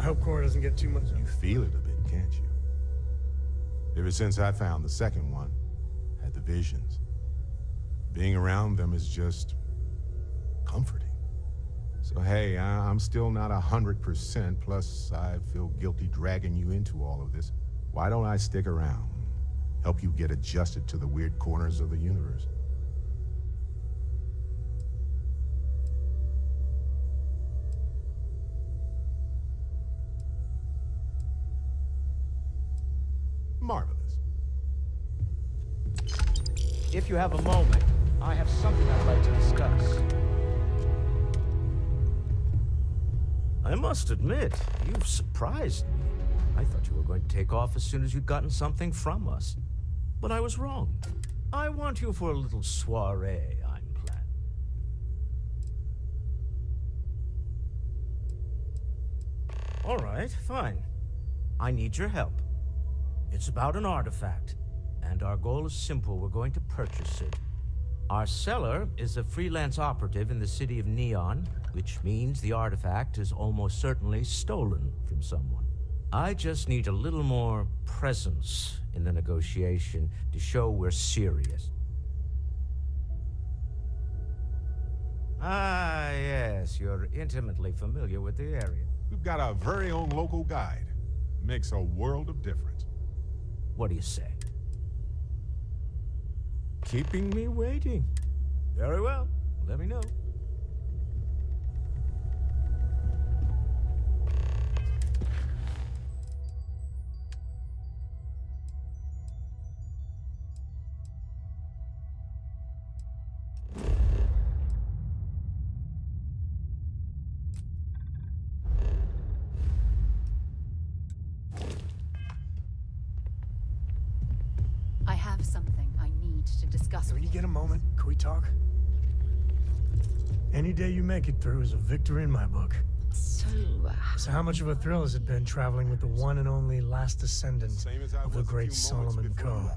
hope Cora doesn't get too much. You feel it a bit, can't you? Ever since I found the second one, had the visions. Being around them is just comforting. So hey, I'm still not 100%, plus I feel guilty dragging you into all of this. Why don't I stick around? Help you get adjusted to the weird corners of the universe. Marvelous. If you have a moment, I have something I'd like to discuss. I must admit, you've surprised me. I thought you were going to take off as soon as you'd gotten something from us. But I was wrong. I want you for a little soiree I'm planning. All right, fine. I need your help. It's about an artifact, and our goal is simple. We're going to purchase it. Our seller is a freelance operative in the city of Neon, which means the artifact is almost certainly stolen from someone. I just need a little more presence in the negotiation to show we're serious. Ah, yes, you're intimately familiar with the area. We've got our very own local guide. Makes a world of difference. What do you say? Keeping me waiting. Very well. Let me know. I have something I need to discuss. When you get a moment, can we talk? Any day you make it through is a victory in my book. So how much of a thrill has it been traveling with the one and only last descendant of the great Solomon Coe?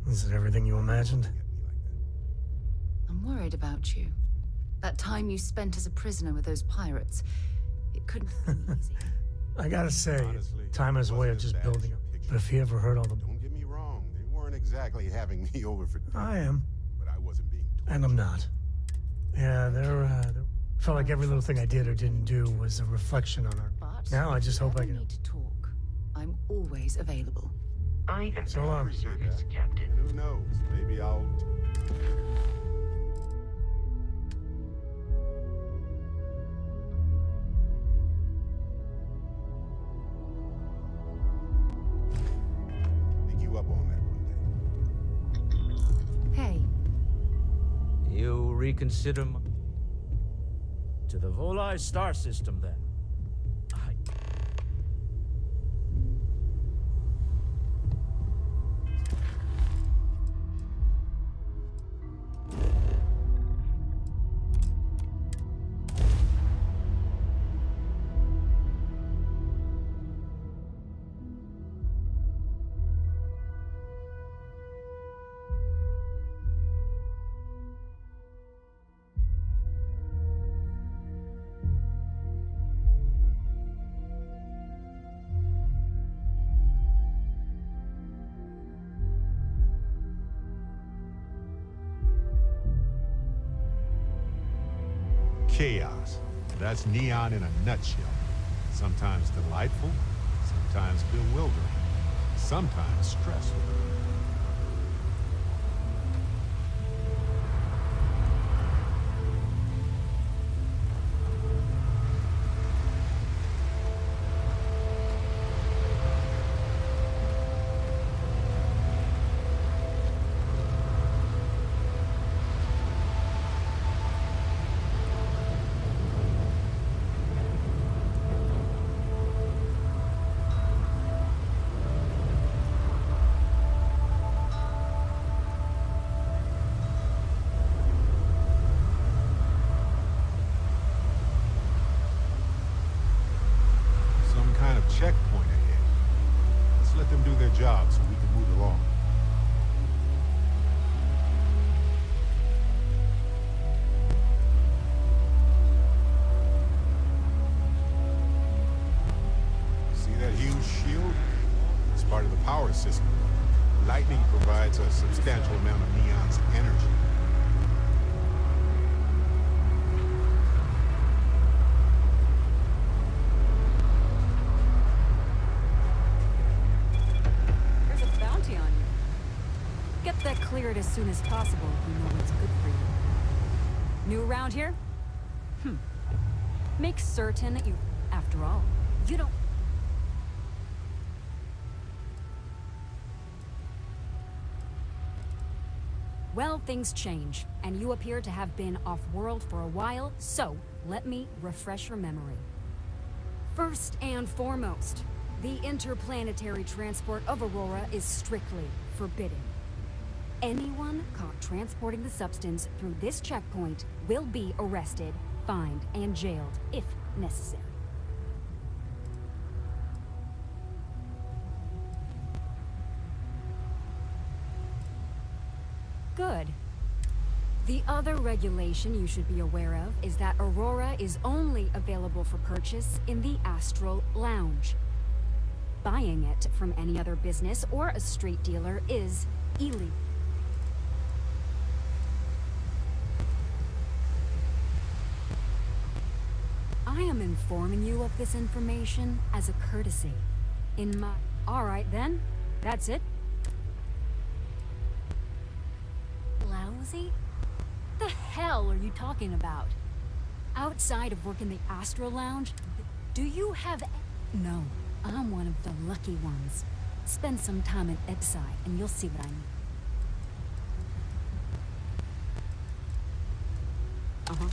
Is it everything you imagined? I'm worried about you. That time you spent as a prisoner with those pirates, it couldn't have been easy. I gotta say, Honestly, time has a way of just building up. But if you ever heard all the... Don't get me wrong, they weren't exactly having me over for dinner. I am. But I wasn't being tortured. And I'm not. Yeah, there felt like every little thing I did or didn't do was a reflection on our... But Now I just hope I if you can... need to talk. I'm always available. I am So long. for service, Captain. Who knows? Maybe I'll... pick you up on that one day. Hey, You reconsider to the Volai star system, then. Chaos. That's Neon in a nutshell. Sometimes delightful, sometimes bewildering, sometimes stressful. it as soon as possible if you know what's good for you. New around here? Make certain that you... After all, you don't... Well, things change, and you appear to have been off-world for a while, so let me refresh your memory. First and foremost, the interplanetary transport of Aurora is strictly forbidden. Anyone caught transporting the substance through this checkpoint will be arrested, fined, and jailed, if necessary. Good. The other regulation you should be aware of is that Aurora is only available for purchase in the Astral Lounge. Buying it from any other business or a street dealer is illegal. I am informing you of this information as a courtesy. In my... Alright then, that's it. Lousy? The hell are you talking about? Outside of working the Astral Lounge, do you have... No, I'm one of the lucky ones. Spend some time at Edside and you'll see what I mean. Uh-huh.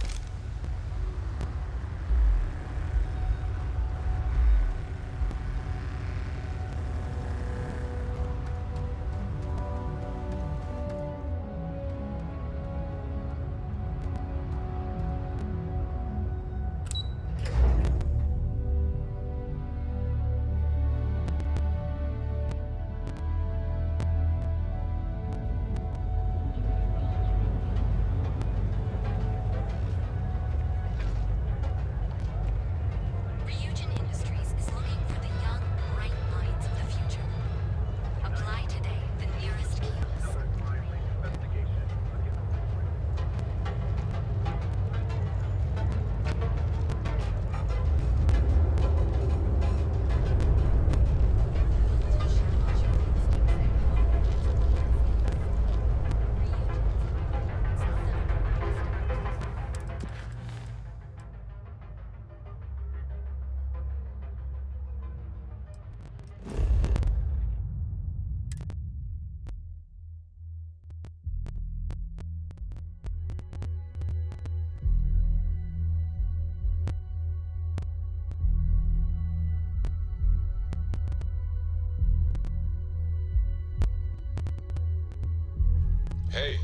Hey,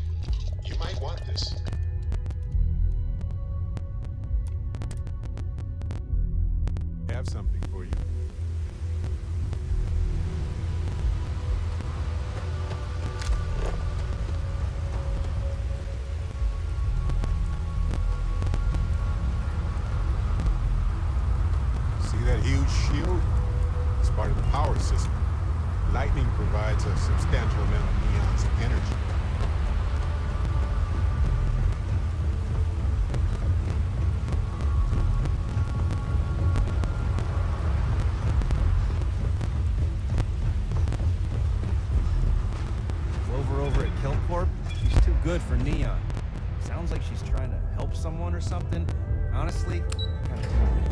you might want this. I have something for you. See that huge shield? It's part of the power system. Lightning provides a substantial amount of Neon's energy. She's too good for Neon. Sounds like she's trying to help someone or something. Honestly, kind of worried.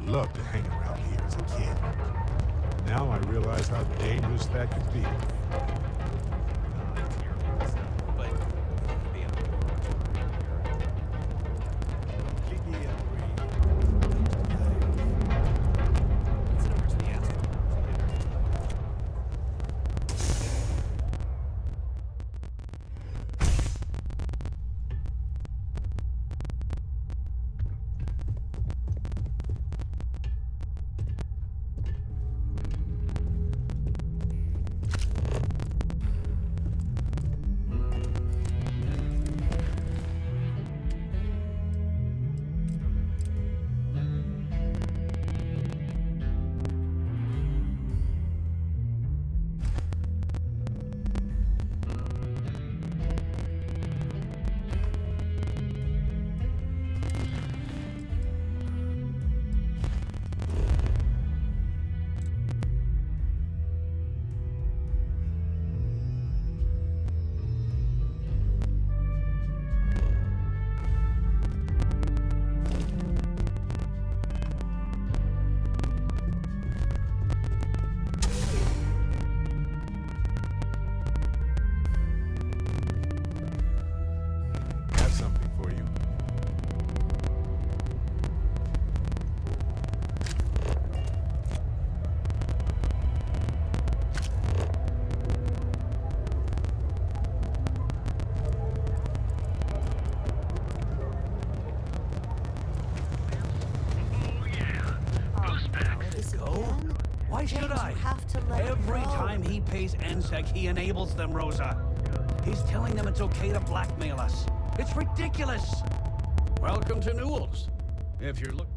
Loved to hang around here as a kid. Now I realize how dangerous that could be. have something for you. Why should I? Every time he pays NSEC, he enables them, Rosa. He's telling them it's okay to blackmail us. It's ridiculous. Welcome to Newell's. If you're looking...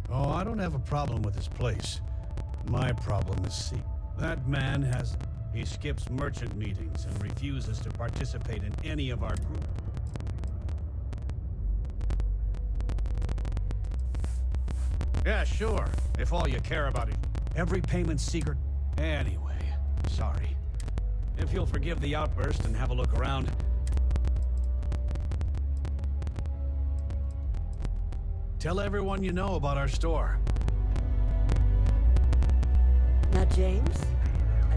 Oh, I don't have a problem with this place. My problem is C. That man has... He skips merchant meetings and refuses to participate in any of our group. Yeah, sure. If all you care about is every payment's secret. Anyway, sorry. If you'll forgive the outburst and have a look around. Tell everyone you know about our store. Now, James?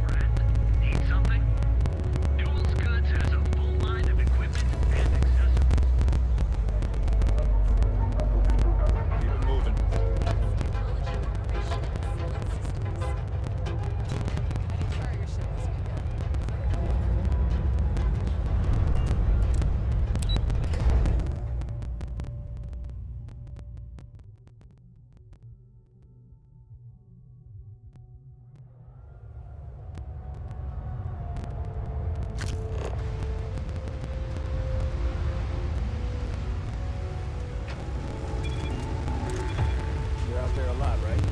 Friend, need something? Newell's Goods has a full line of equipment and accessories. Keep it moving. You're out there a lot, right?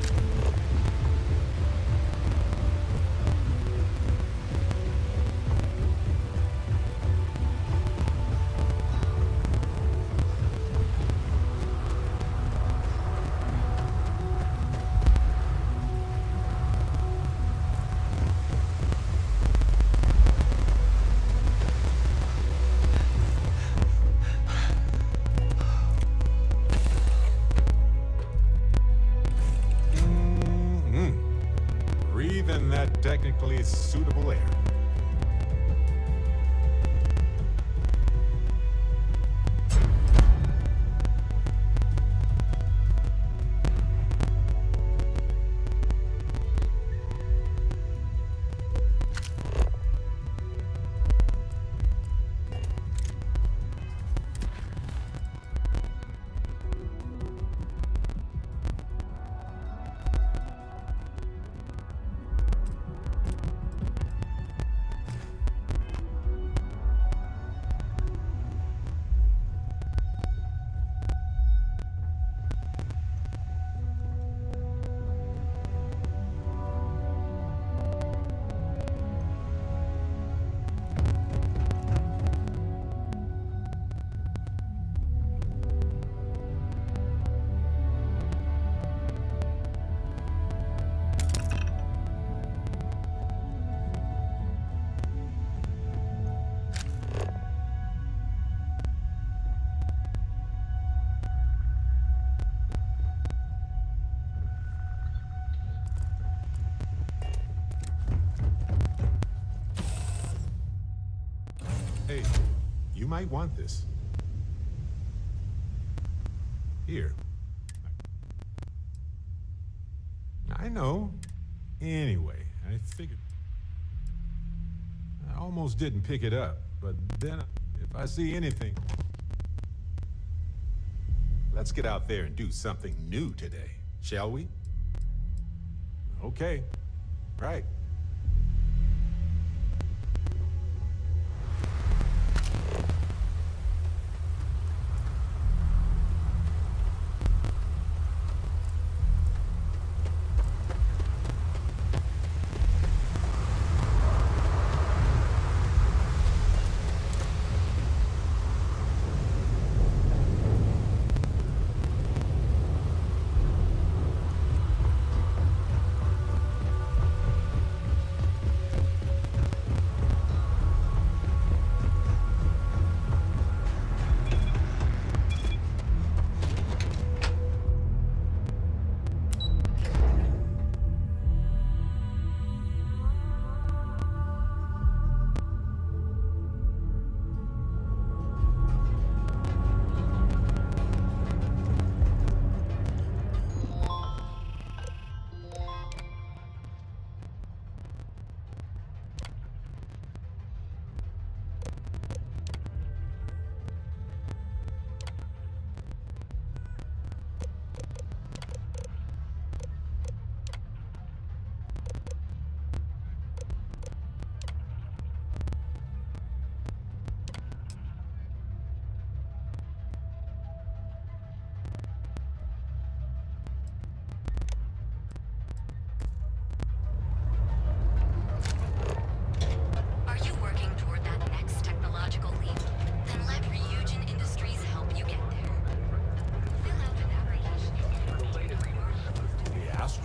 Breathe in that technically suitable air. Hey, you might want this. Here. I know. Anyway, I figured... I almost didn't pick it up, but then if I see anything... Let's get out there and do something new today, shall we? Okay. Right.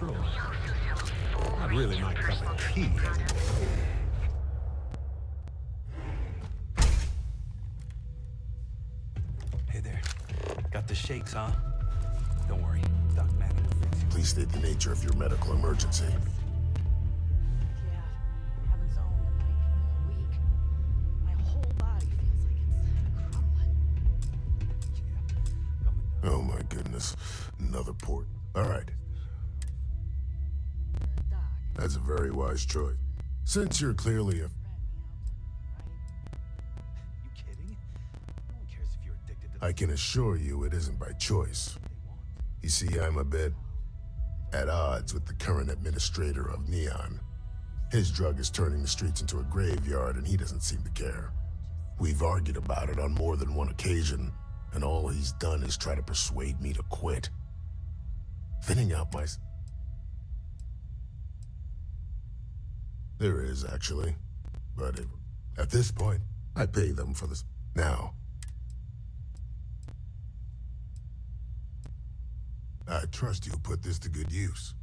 stroll. Not really my cup of tea, as it were. Hey there. Got the shakes, huh? Don't worry. Doc Manning will fix you. Please state the nature of your medical emergency. Yeah, haven't zoned in like a week. My whole body feels like it's crumbling. Oh my goodness. Another port. All right. Doc, That's a very wise choice. Since you're clearly a... rat me out, right? You kidding? No one cares if you're addicted to I can assure you it isn't by choice. You see, I'm a bit at odds with the current administrator of Neon. His drug is turning the streets into a graveyard, and he doesn't seem to care. We've argued about it on more than one occasion, and all he's done is try to persuade me to quit. Thinning out my... There is, actually. But at this point, I pay them for this. Now, I trust you'll put this to good use.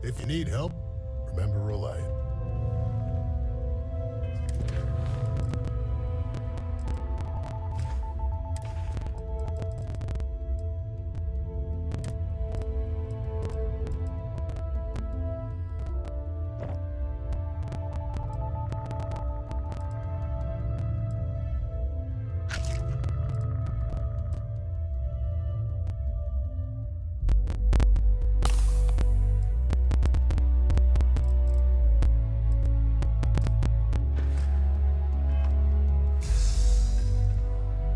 If you need help, remember Reliant.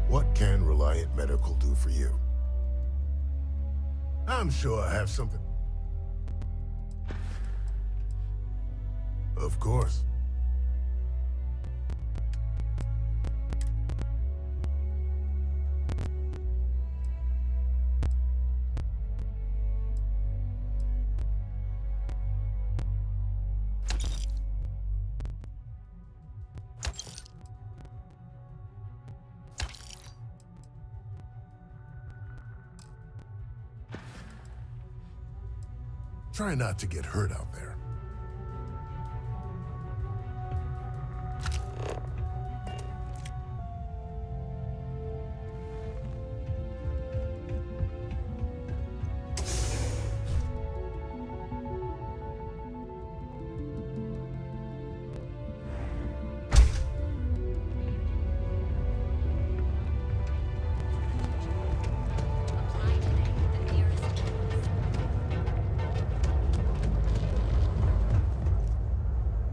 What can Reliant Medical do for you? I'm sure I have something. Of course. Try not to get hurt out there.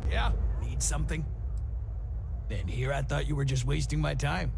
Yeah? Need something? And here I thought you were just wasting my time.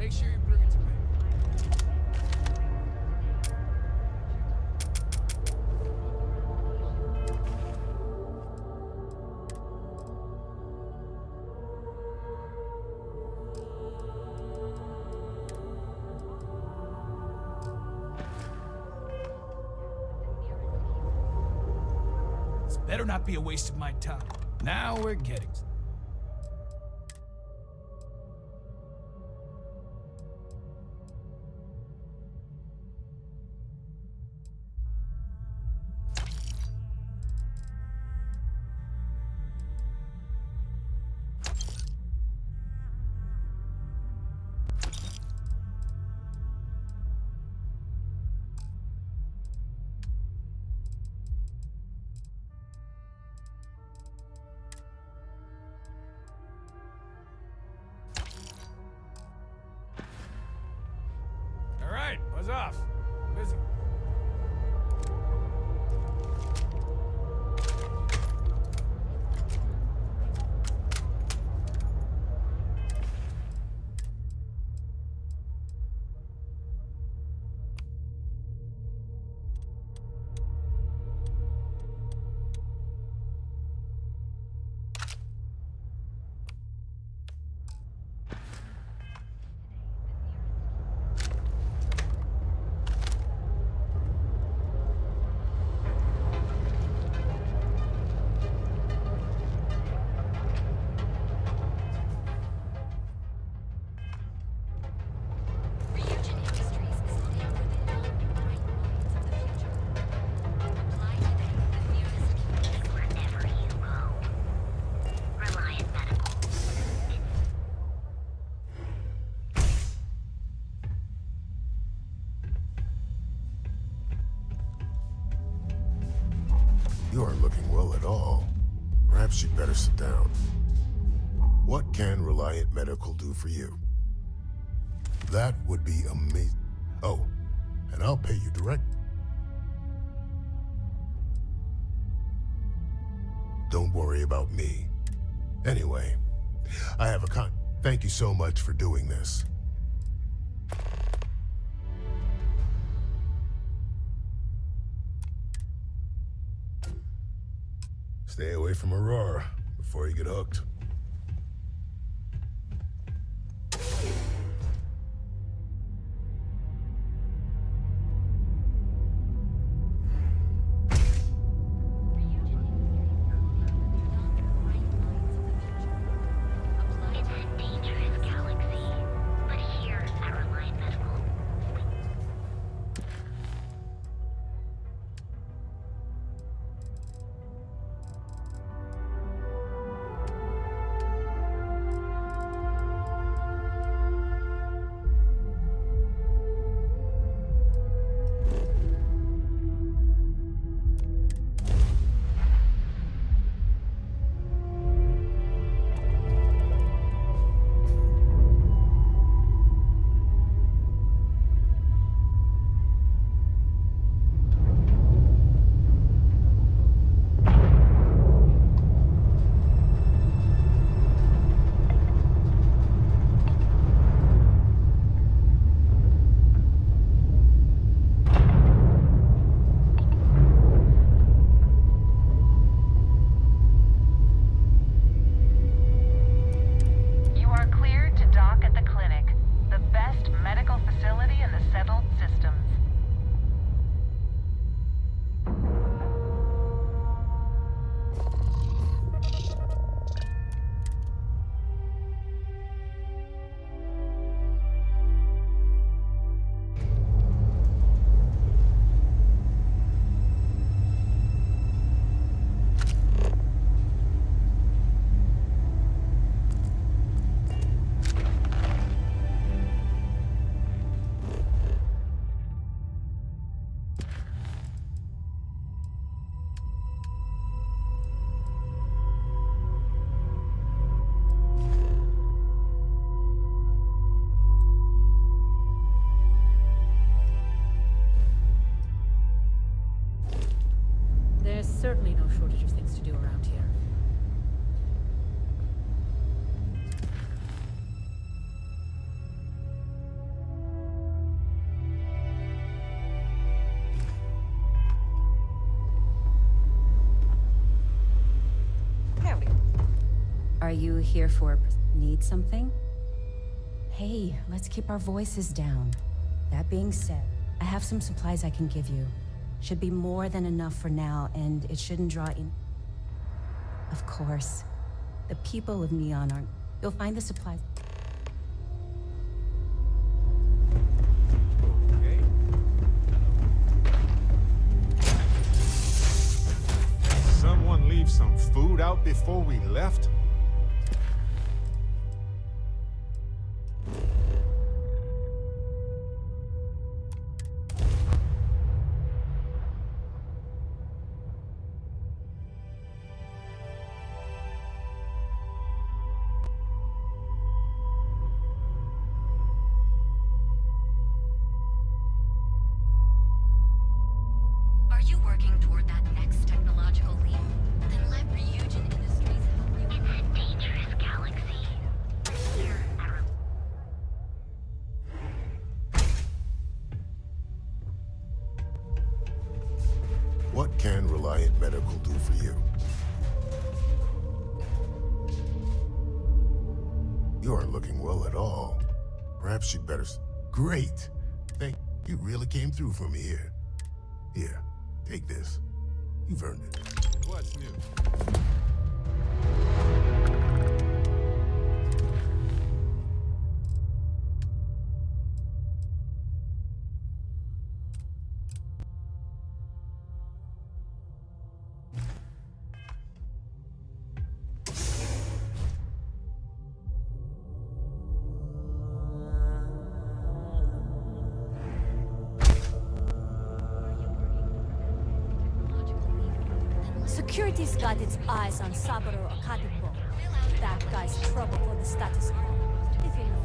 Make sure you bring it to me. This better not be a waste of my time. Now we're getting. All right, buzz off. Busy. You aren't looking well at all. Perhaps you'd better sit down. What can Reliant Medical do for you? That would be amazing. Oh, and I'll pay you direct. Don't worry about me. Anyway, I have a Thank you so much for doing this. Stay away from Aurora before you get hooked. you here for? Need something? Hey, let's keep our voices down. That being said, I have some supplies I can give you. Should be more than enough for now, and it shouldn't draw in. Of course, the people of Neon aren't. You'll find the supplies. Okay. Someone leave some food out before we left? Are you working toward that next technological leap? Then let Ryujin Industries help you. It's a dangerous galaxy. Here, What can Reliant Medical do for you? You aren't looking well at all. Perhaps you'd better... Great! Thank you. Really came through for me here. Here, take this. You've earned it. What's new? Security's got its eyes on Saburo Akadipo. That guy's trouble for the status quo. If you know.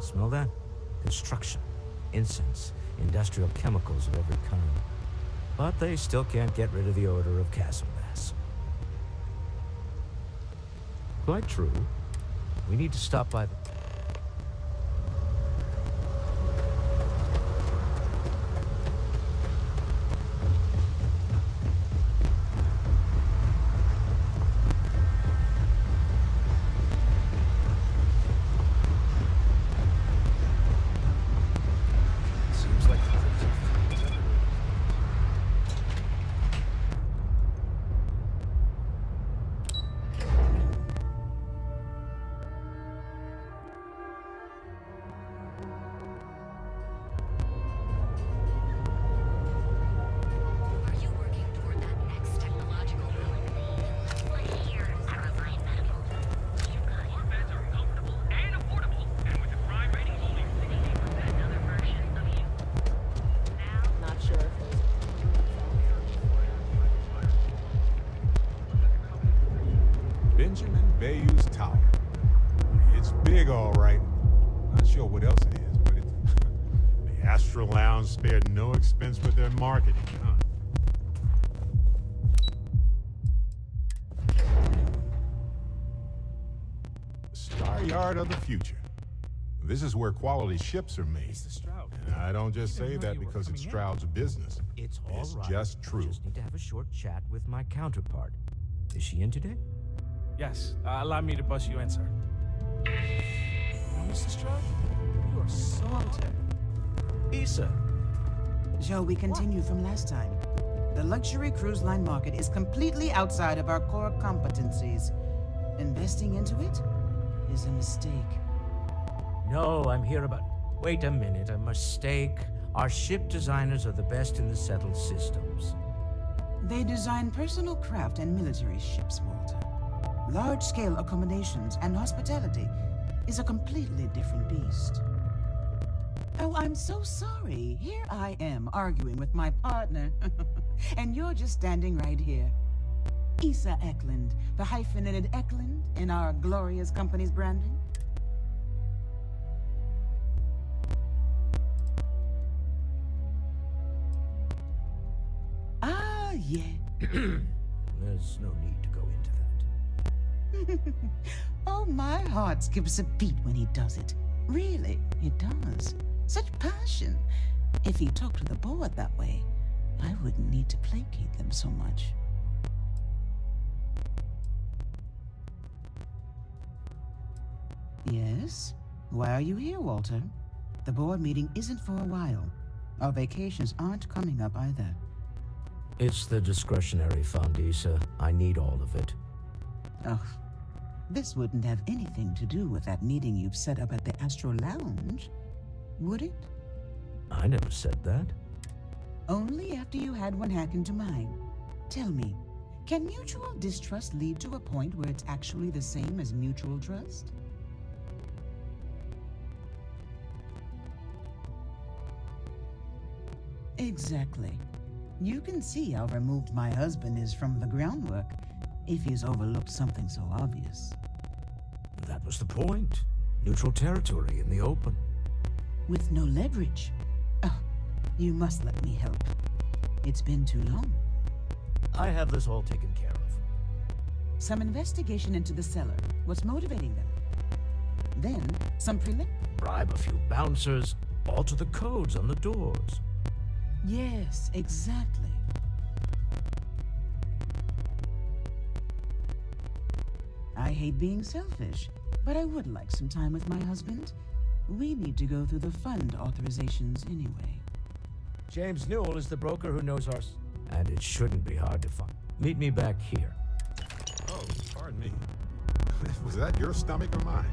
Smell that? Construction, incense, industrial chemicals of every kind. But they still can't get rid of the odor of castle gas. Quite true. We need to stop by the... Benjamin Bayou's Tower. It's big, all right. Not sure what else it is, but the Astral Lounge spared no expense with their marketing, huh? The Star Yard of the future. This is where quality ships are made. And I don't just say that because it's Stroud's business. It's all right. Just true. I just need to have a short chat with my counterpart. Is she in today? Yes, allow me to bust you in, sir. Mr. Stroud, you are so talented. Issa. Shall we continue from last time? The luxury cruise line market is completely outside of our core competencies. Investing into it is a mistake. No, I'm here about... Wait a minute, a mistake? Our ship designers are the best in the settled systems. They design personal craft and military ships, Walter. Large-scale accommodations and hospitality is a completely different beast. Oh, I'm so sorry. Here I am arguing with my partner. And you're just standing right here. Issa Eklund, the hyphenated Eklund in our glorious company's branding. Ah, yeah. There's no need to go into that. Oh, my heart skips a beat when he does it. Really, it does. Such passion. If he talked to the board that way, I wouldn't need to placate them so much. Yes? Why are you here, Walter? The board meeting isn't for a while. Our vacations aren't coming up either. It's the discretionary fund, Issa. I need all of it. Oh, this wouldn't have anything to do with that meeting you've set up at the Astro Lounge, would it? I never said that. Only after you had one hack into mine. Tell me, can mutual distrust lead to a point where it's actually the same as mutual trust? Exactly. You can see how removed my husband is from the groundwork if he's overlooked something so obvious. That was the point. Neutral territory in the open. With no leverage. Oh, you must let me help. It's been too long. I have this all taken care of. Some investigation into the cellar. What's motivating them? Then, some bribe a few bouncers, alter the codes on the doors. Yes, exactly. I hate being selfish, but I would like some time with my husband. We need to go through the fund authorizations anyway. James Newell is the broker who knows our... And it shouldn't be hard to find. Meet me back here. Oh, pardon me. Was that your stomach or mine?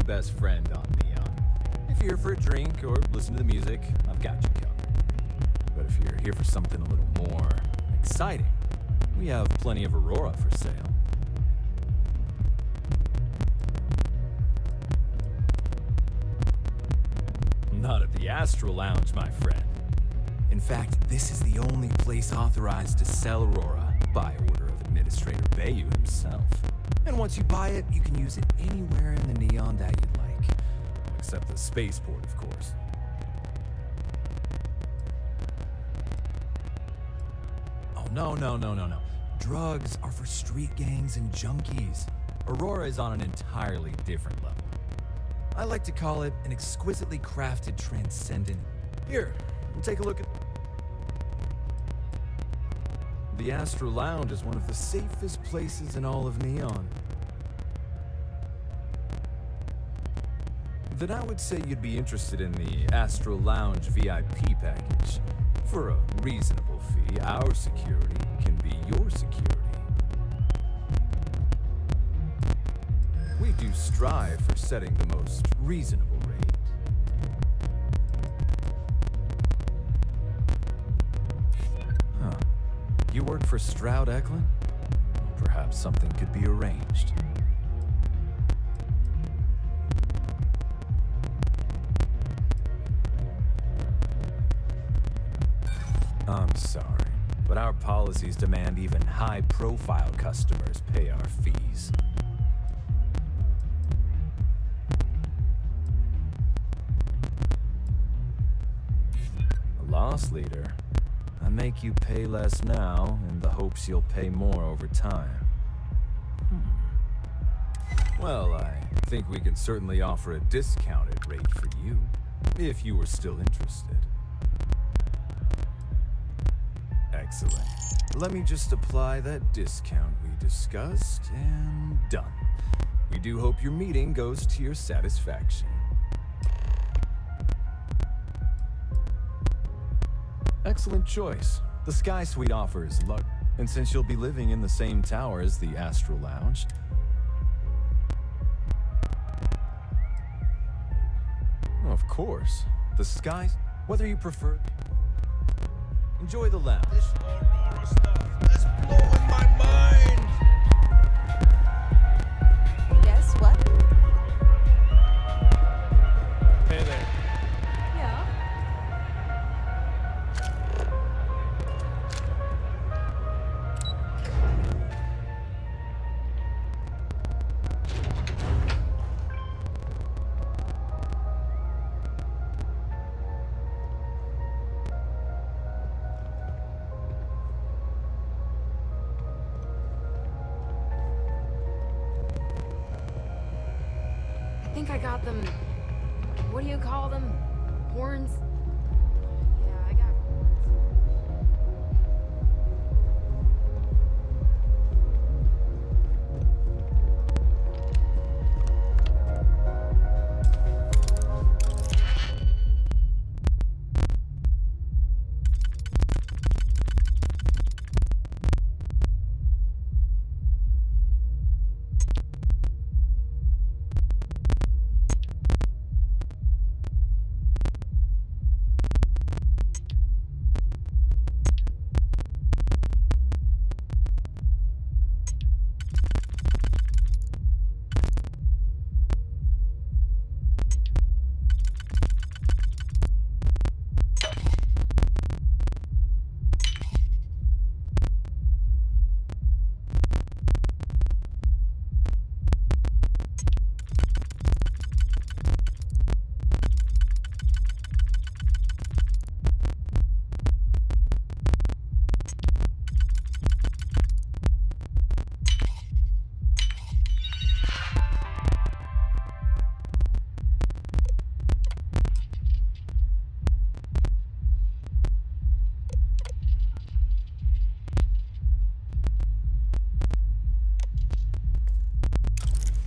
Best friend on Neon. If you're here for a drink or listen to the music, I've got you covered. But if you're here for something a little more exciting, we have plenty of Aurora for sale. Not at the Astro Lounge, my friend. In fact, this is the only place authorized to sell Aurora by order of Administrator Bayou himself. And once you buy it, you can use it anywhere in the Neon that you'd like. Except the spaceport, of course. Oh, no. Drugs are for street gangs and junkies. Aurora is on an entirely different level. I like to call it an exquisitely crafted transcendent. Here, we'll take a look at... The Astro Lounge is one of the safest places in all of Neon. Then I would say you'd be interested in the Astro Lounge VIP package. For a reasonable fee, our security can be your security. We do strive for setting the most reasonable rate. Huh. work for Stroud Eklund? Perhaps something could be arranged. I'm sorry, but our policies demand even high-profile customers pay our fees. A loss leader. I make you pay less now in the hopes you'll pay more over time. Well, I think we can certainly offer a discounted rate for you, if you were still interested. Excellent. Let me just apply that discount we discussed, and done. We do hope your meeting goes to your satisfaction. Excellent choice. The Sky Suite offers luck, and since you'll be living in the same tower as the Astral Lounge, of course, the Sky, whether you prefer, enjoy the lounge. This Aurora stuff is blowing my mind! Yes, what? Hey there. Yeah. I think I got them. What do you call them? Horns? Yeah, I got.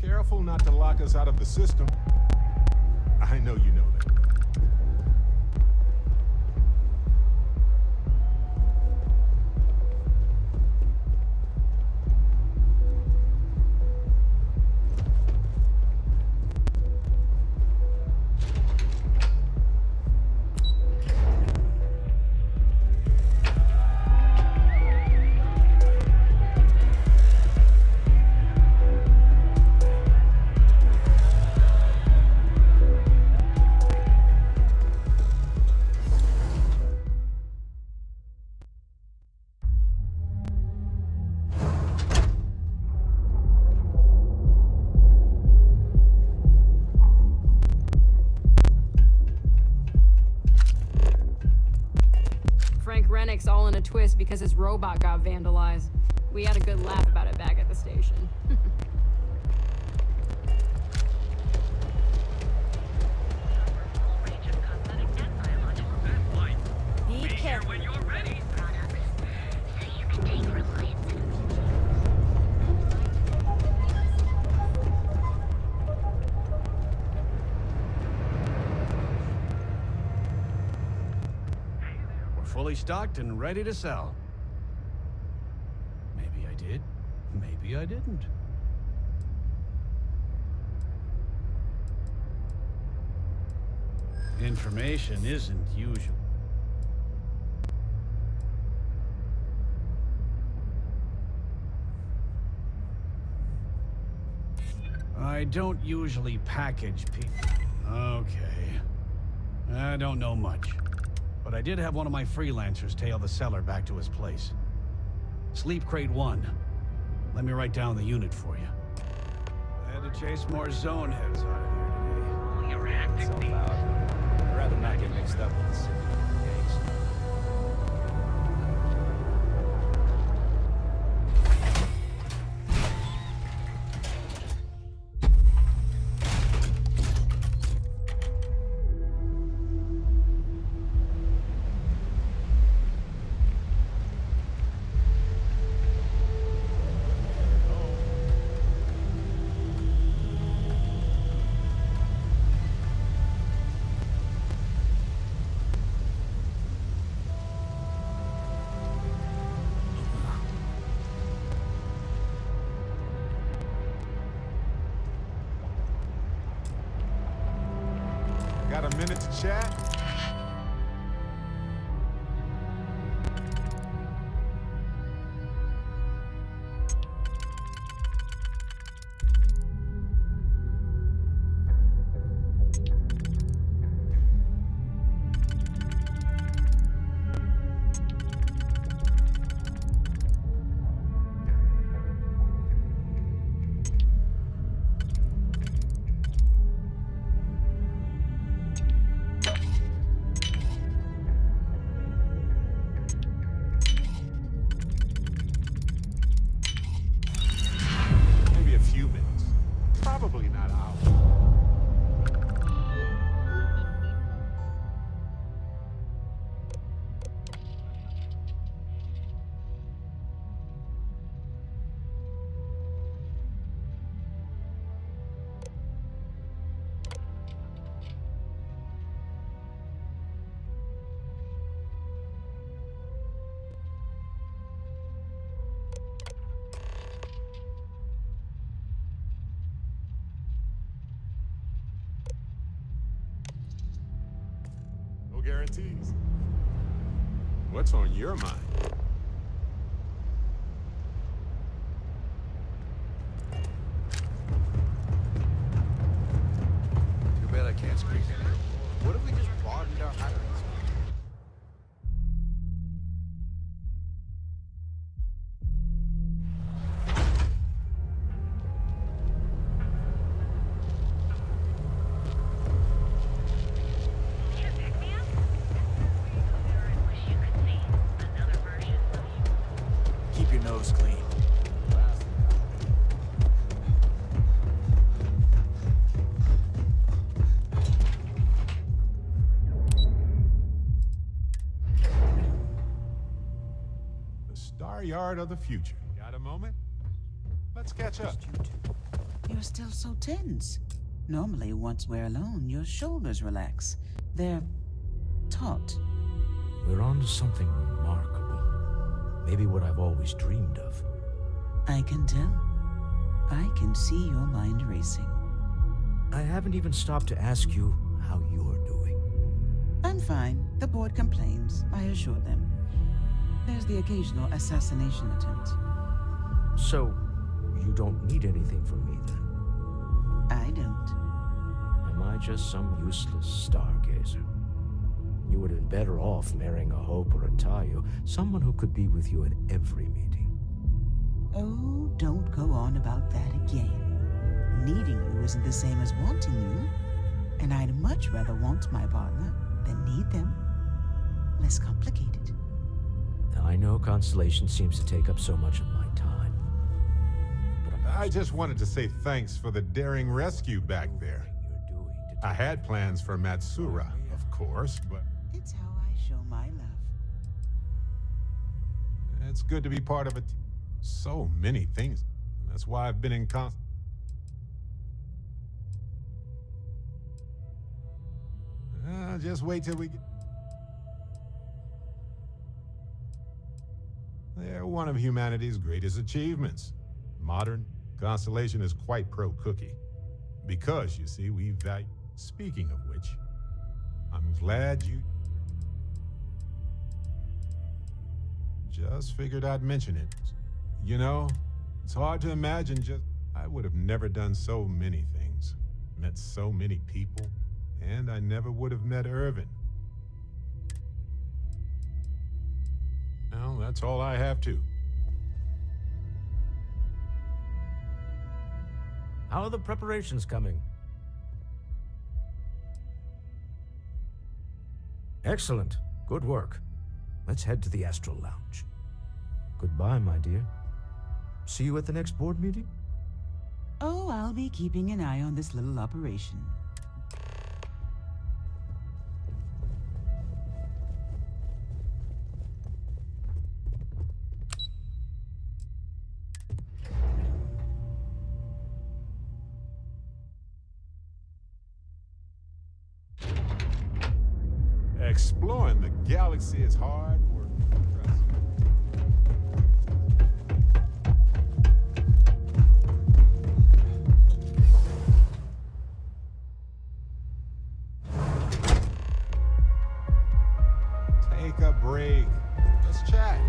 Careful not to lock us out of the system. I know you know that. Rennick's all in a twist because his robot got vandalized. We had a good laugh about it back at the station. Be careful when you're ready. So you can take reliance. We're fully stocked and ready to sell. Maybe I did. Maybe I didn't. Information isn't usual. I don't usually package people. Okay. I don't know much. But I did have one of my freelancers tail the seller back to his place. Sleep Crate 1. Let me write down the unit for you. I had to chase more zone heads out of here today. Oh, you're hectic. I'd rather not get mixed up with the city gangs. Got a minute to chat? Maybe a few minutes. Probably not hours. No guarantees. What's on your mind? Too bad I can't squeeze in here. What if we just broadened our hirings? Keep your nose clean. The Star Yard of the future. Got a moment? Let's catch up. You're still so tense. Normally, once we're alone, your shoulders relax. They're taut. We're on to something remarkable. Maybe what I've always dreamed of. I can tell. I can see your mind racing. I haven't even stopped to ask you how you're doing. I'm fine. The board complains. I assure them. There's the occasional assassination attempt. So, you don't need anything from me then? I don't. Am I just some useless stargazer? You would have been better off marrying a Hope or a Tayo, someone who could be with you at every meeting. Oh, don't go on about that again. Needing you isn't the same as wanting you. And I'd much rather want my partner than need them. Less complicated. Now, I know Constellation seems to take up so much of my time. But I just wanted to say thanks for the daring rescue back there. I had plans for Matsura, of course, but It's how I show my love. it's good to be part of it. So many things. That's why I've been in just wait till we get... They're one of humanity's greatest achievements. Modern Constellation is quite pro-cookie. Because, you see, we value... Speaking of which, I'm glad you... Just figured I'd mention it. You know, it's hard to imagine just... I would have never done so many things, met so many people, and I never would have met Irvin. Well, that's all I have to. How are the preparations coming? Excellent. Good work. Let's head to the Astral Lounge. Goodbye, my dear. See you at the next board meeting? Oh, I'll be keeping an eye on this little operation. Exploring the galaxy is hard work. Take a break. Let's chat.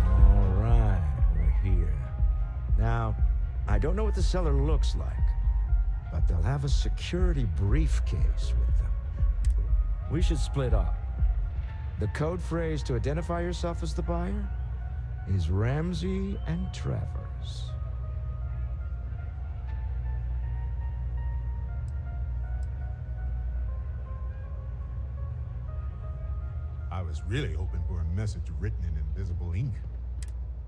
All right, we're here. Now, I don't know what the cellar looks like, but they'll have a security briefcase with them. We should split up. The code phrase to identify yourself as the buyer is Ramsey and Travers. I was really hoping for a message written in invisible ink.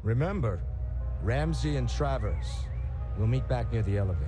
Remember, Ramsey and Travers. We'll meet back near the elevator.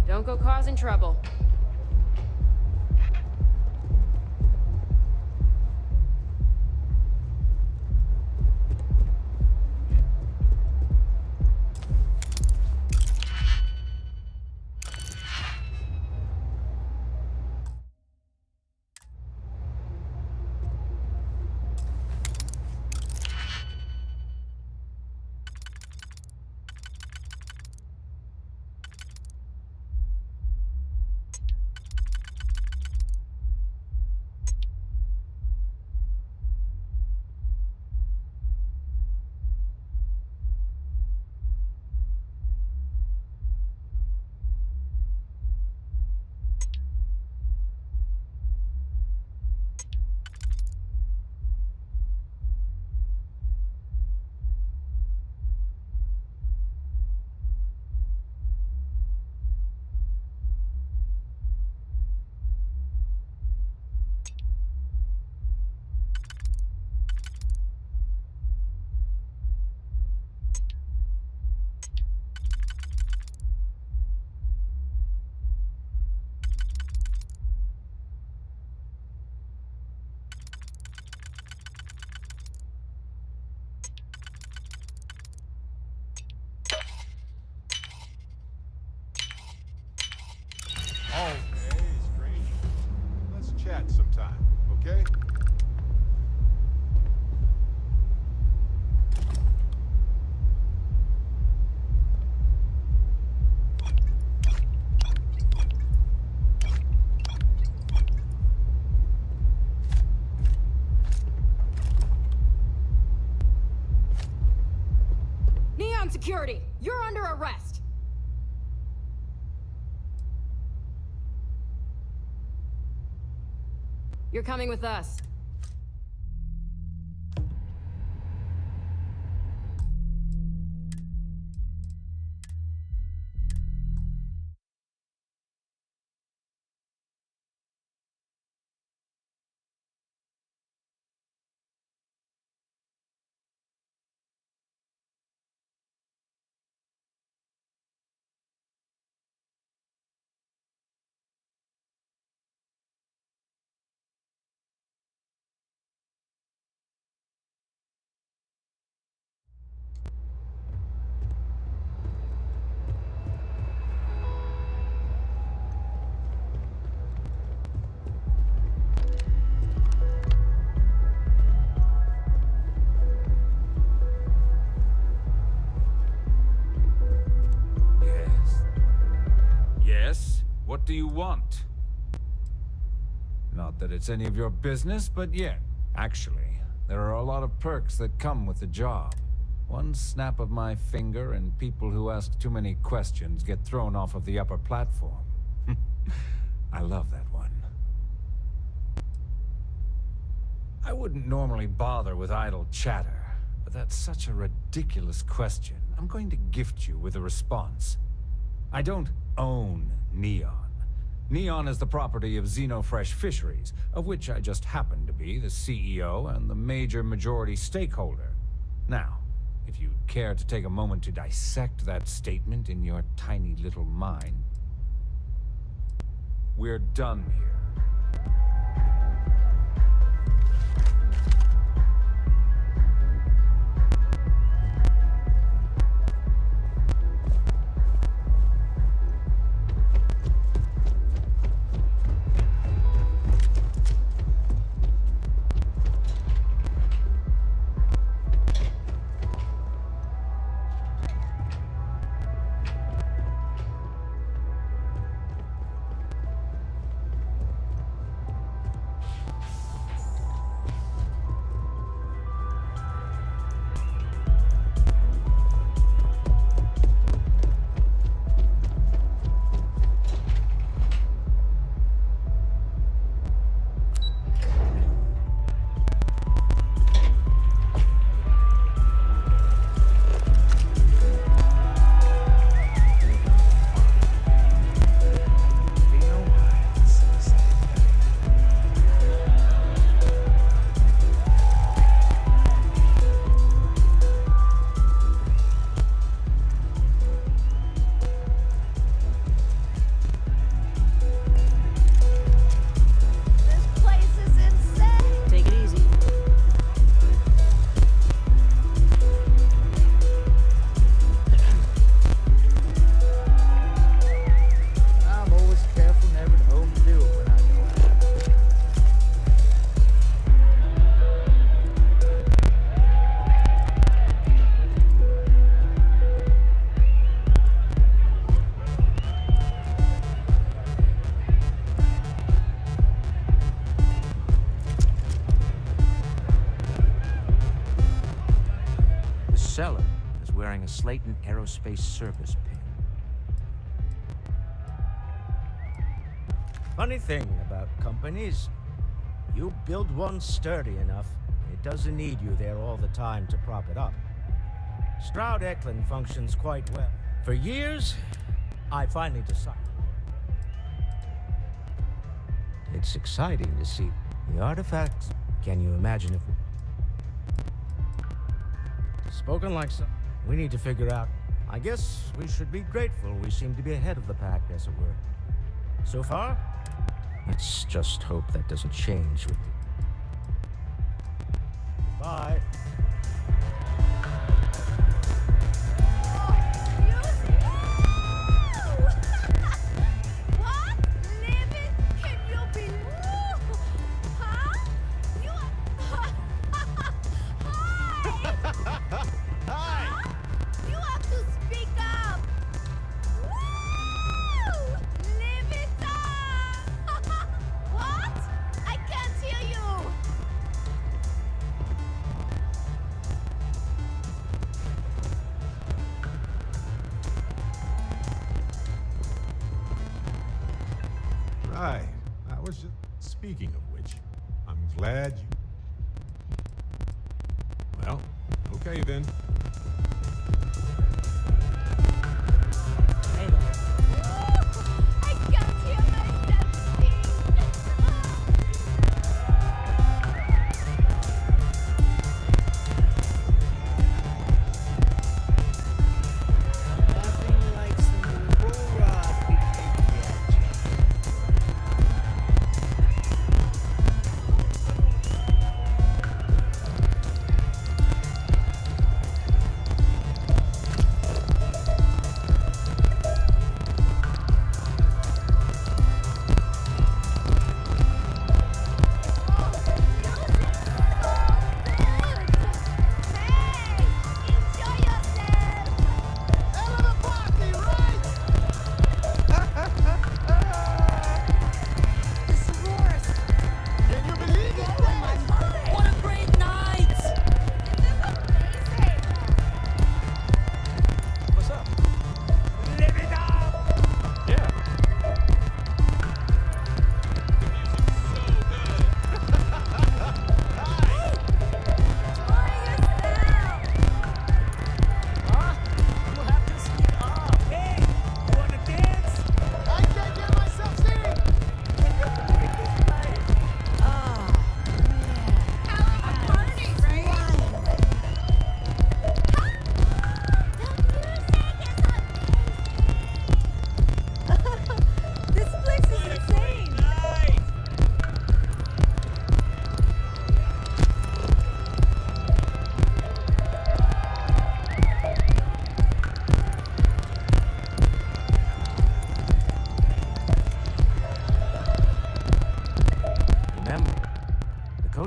Don't go causing trouble. security! You're under arrest! You're coming with us. Yes? What do you want? Not that it's any of your business, but yeah. Actually, there are a lot of perks that come with the job. One snap of my finger and people who ask too many questions get thrown off of the upper platform. I love that one. I wouldn't normally bother with idle chatter, but that's such a ridiculous question. I'm going to gift you with a response. I don't own Neon. Neon is the property of Xenofresh Fisheries, of which I just happen to be the CEO and the major majority stakeholder. Now, if you'd care to take a moment to dissect that statement in your tiny little mind. We're done here. Seller is wearing a Slayton Aerospace service pin. Funny thing about companies, you build one sturdy enough, it doesn't need you there all the time to prop it up. Stroud Eklund functions quite well. For years, I finally decided. It's exciting to see the artifacts. Can you imagine if we... Spoken like so. We need to figure out. I guess we should be grateful we seem to be ahead of the pack, as it were. So far, let's just hope that doesn't change with the... Bye. Hi. I was just speaking of which. I'm glad you. Well, okay then.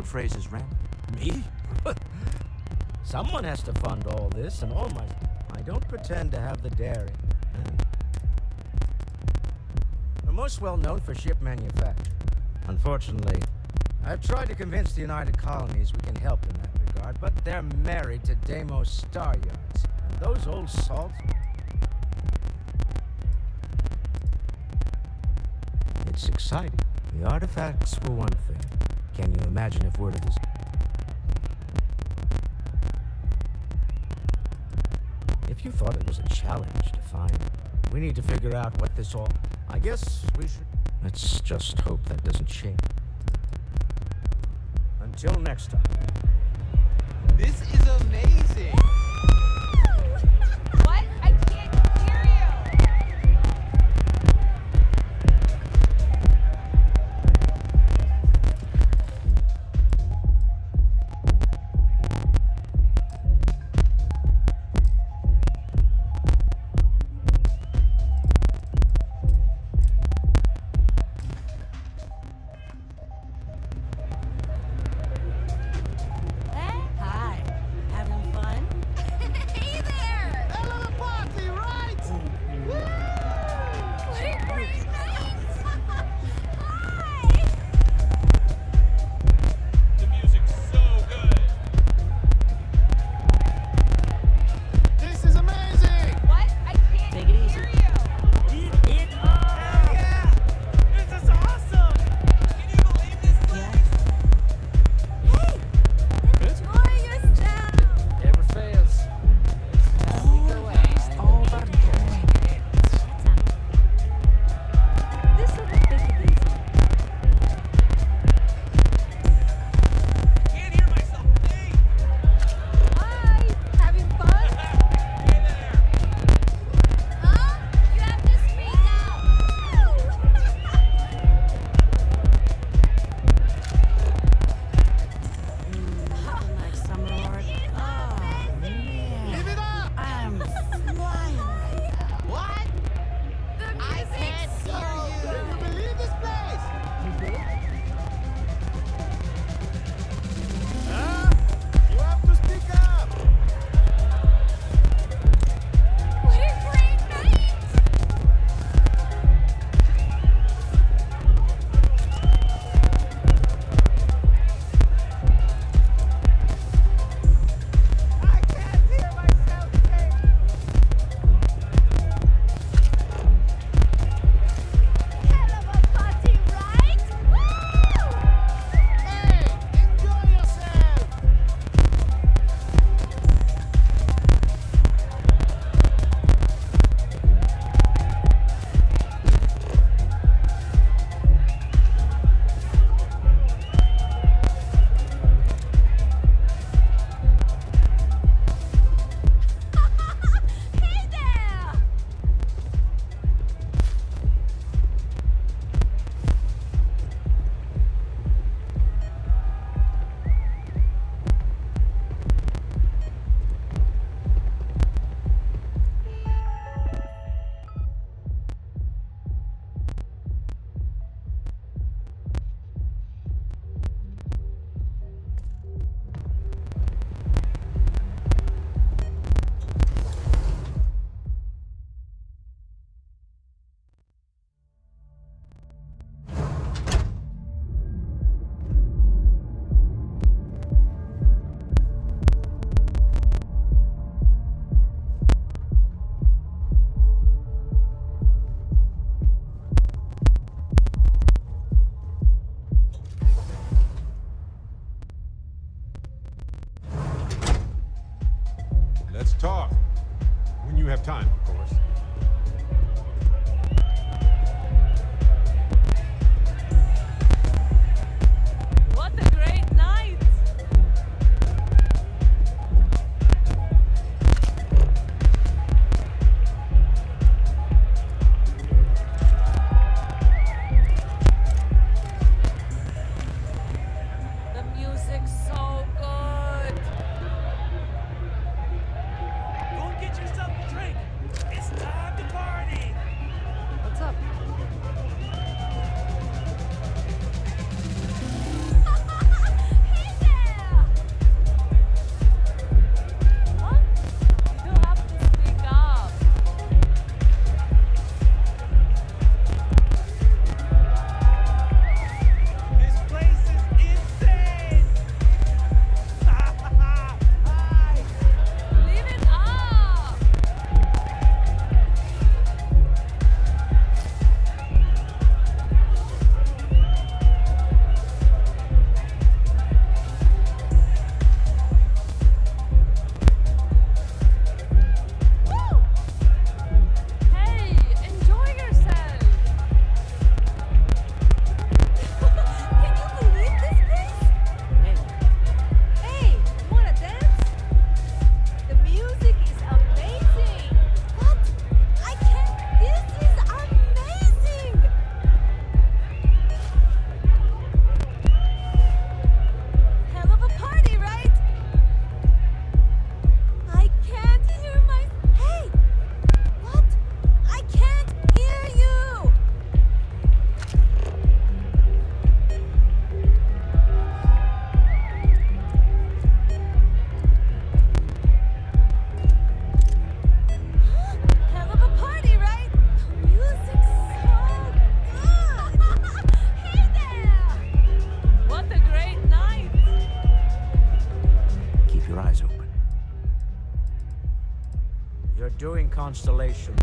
Phrase is random. Me? Someone has to fund all this, and all my... I don't pretend to have the daring. We're most well known for ship manufacture. Unfortunately, I've tried to convince the United Colonies we can help in that regard, but they're married to Deimos star yards. And those old salts... It's exciting. The artifacts were one thing. Can you imagine if word of this... If you thought it was a challenge to find, we need to figure out what this all... I guess we should... Let's just hope that doesn't change. Until next time. This is amazing! What? I can't hear you! Hi. Having fun? Let's talk. When you have time, of course. What a great night! The music's so good. Go and get yourself a drink. It's time to party. What's up? You have to speak up. This place is insane. Hi. Leave it up. Woo! Hey, enjoy yourself. Can you believe this place? Hey, wanna dance? The music is amazing. What? I can't. This is amazing. Hell of a party, right? I can't hear my. Hey, what? I can't hear you. Hell of a party, right? The music's so good. Hey there! What a great night. Keep your eyes open. You're doing Constellation.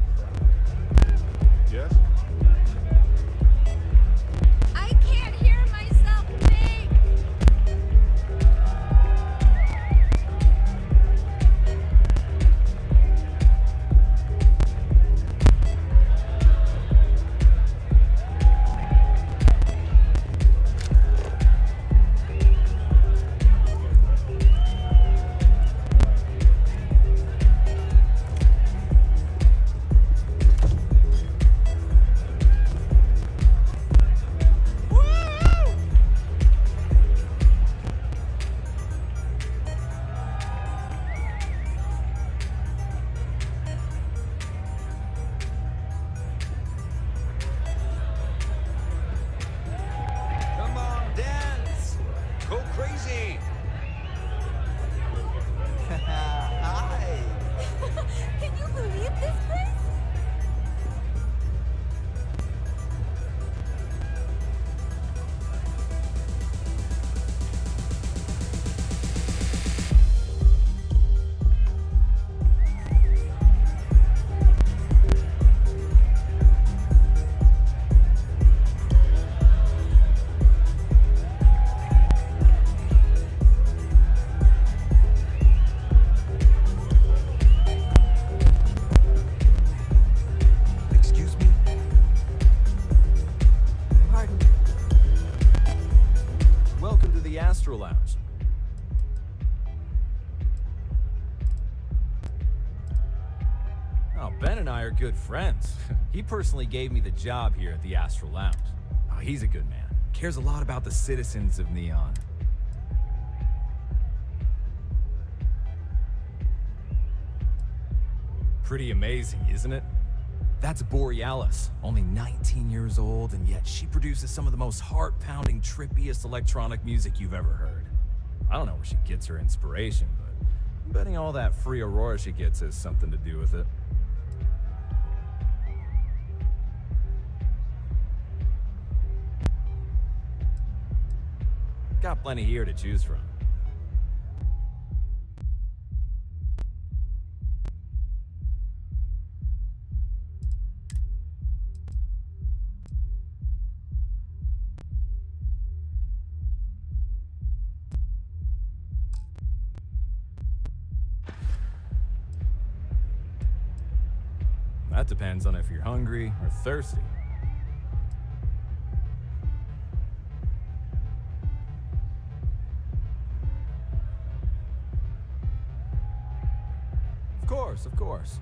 Yes? I can't hear myself think. Come on, dance. Go crazy. Hi. Can you believe this place? Excuse me? Pardon. Welcome to the Astro Lounge. Oh, Ben and I are good friends. He personally gave me the job here at the Astro Lounge. Oh, he's a good man. Cares a lot about the citizens of Neon. Pretty amazing, isn't it? That's Borealis, only 19 years old, and yet she produces some of the most heart-pounding, trippiest electronic music you've ever heard. I don't know where she gets her inspiration, but I'm betting all that free Aurora she gets has something to do with it. Got plenty here to choose from. That depends on if you're hungry or thirsty. Of course.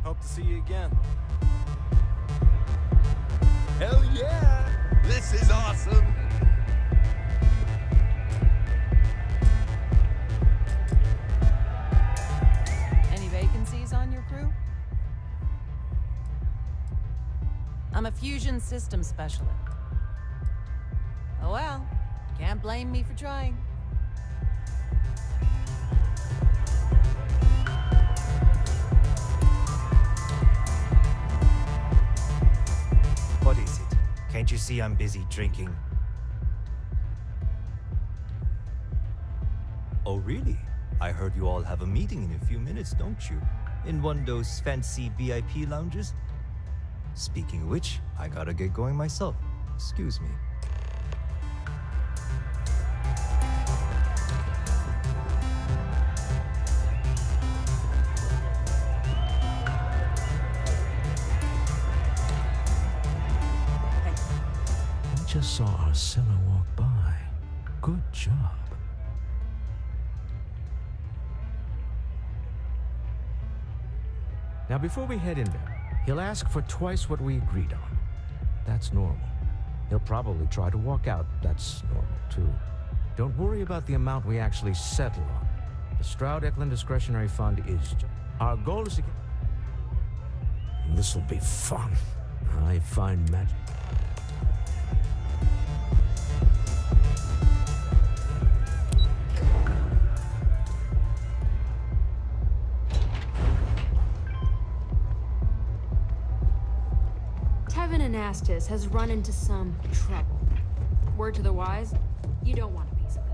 Hope to see you again. Hell yeah! This is awesome! Any vacancies on your crew? I'm a fusion systems specialist. Oh well, can't blame me for trying. What is it? Can't you see I'm busy drinking? Oh really? I heard you all have a meeting in a few minutes, don't you? In one of those fancy VIP lounges? Speaking of which, I gotta get going myself. Excuse me. Just saw our seller walk by. Good job. Now, before we head in there, he'll ask for twice what we agreed on. That's normal. He'll probably try to walk out. That's normal, too. Don't worry about the amount we actually settle on. The Stroud-Eklund Discretionary Fund is... Our goal is to get... This'll be fun. I find magic... Anastas has run into some trouble. Word to the wise, you don't want a piece of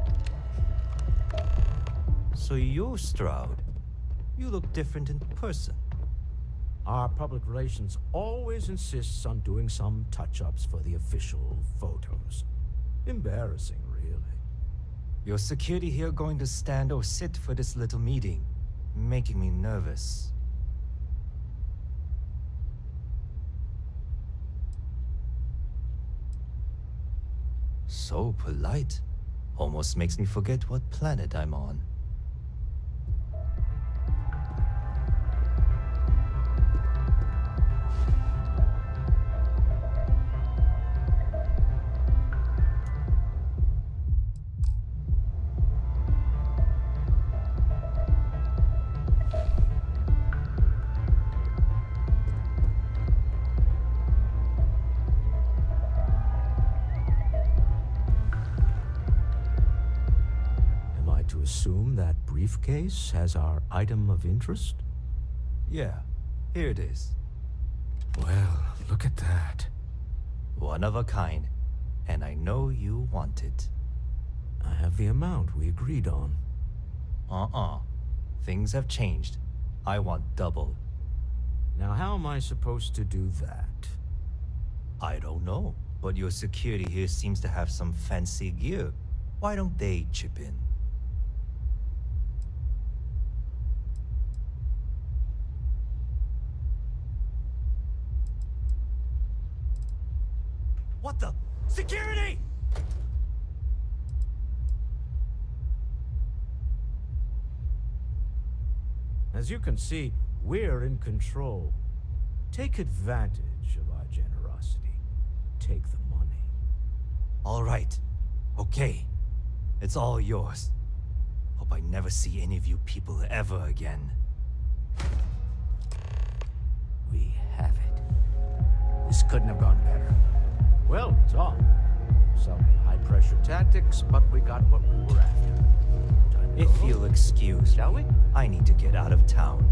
it. So you're Stroud. You look different in person. Our public relations always insists on doing some touch-ups for the official photos. Embarrassing, really. Your security here going to stand or sit for this little meeting, making me nervous. So polite. Almost makes me forget what planet I'm on. Assume that briefcase has our item of interest? Yeah, here it is. Well, look at that. One of a kind, and I know you want it. I have the amount we agreed on. Things have changed. I want double. Now how am I supposed to do that? I don't know, but your security here seems to have some fancy gear. Why don't they chip in? What the? Security! As you can see, we're in control. Take advantage of our generosity. Take the money. All right. Okay. It's all yours. Hope I never see any of you people ever again. We have it. This couldn't have gone better. Well done. Some high-pressure tactics, but we got what we were after. If you'll excuse, shall we? I need to get out of town.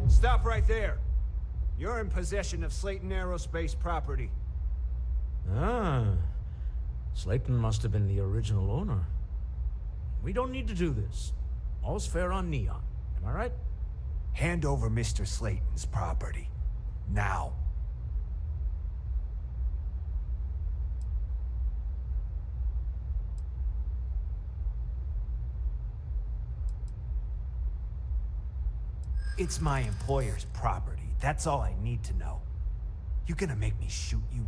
Stop right there. You're in possession of Slayton Aerospace property. Ah. Slayton must have been the original owner. We don't need to do this. All's fair on Neon. Am I right? Hand over Mr. Slayton's property. Now. It's my employer's property. That's all I need to know. You gonna make me shoot you?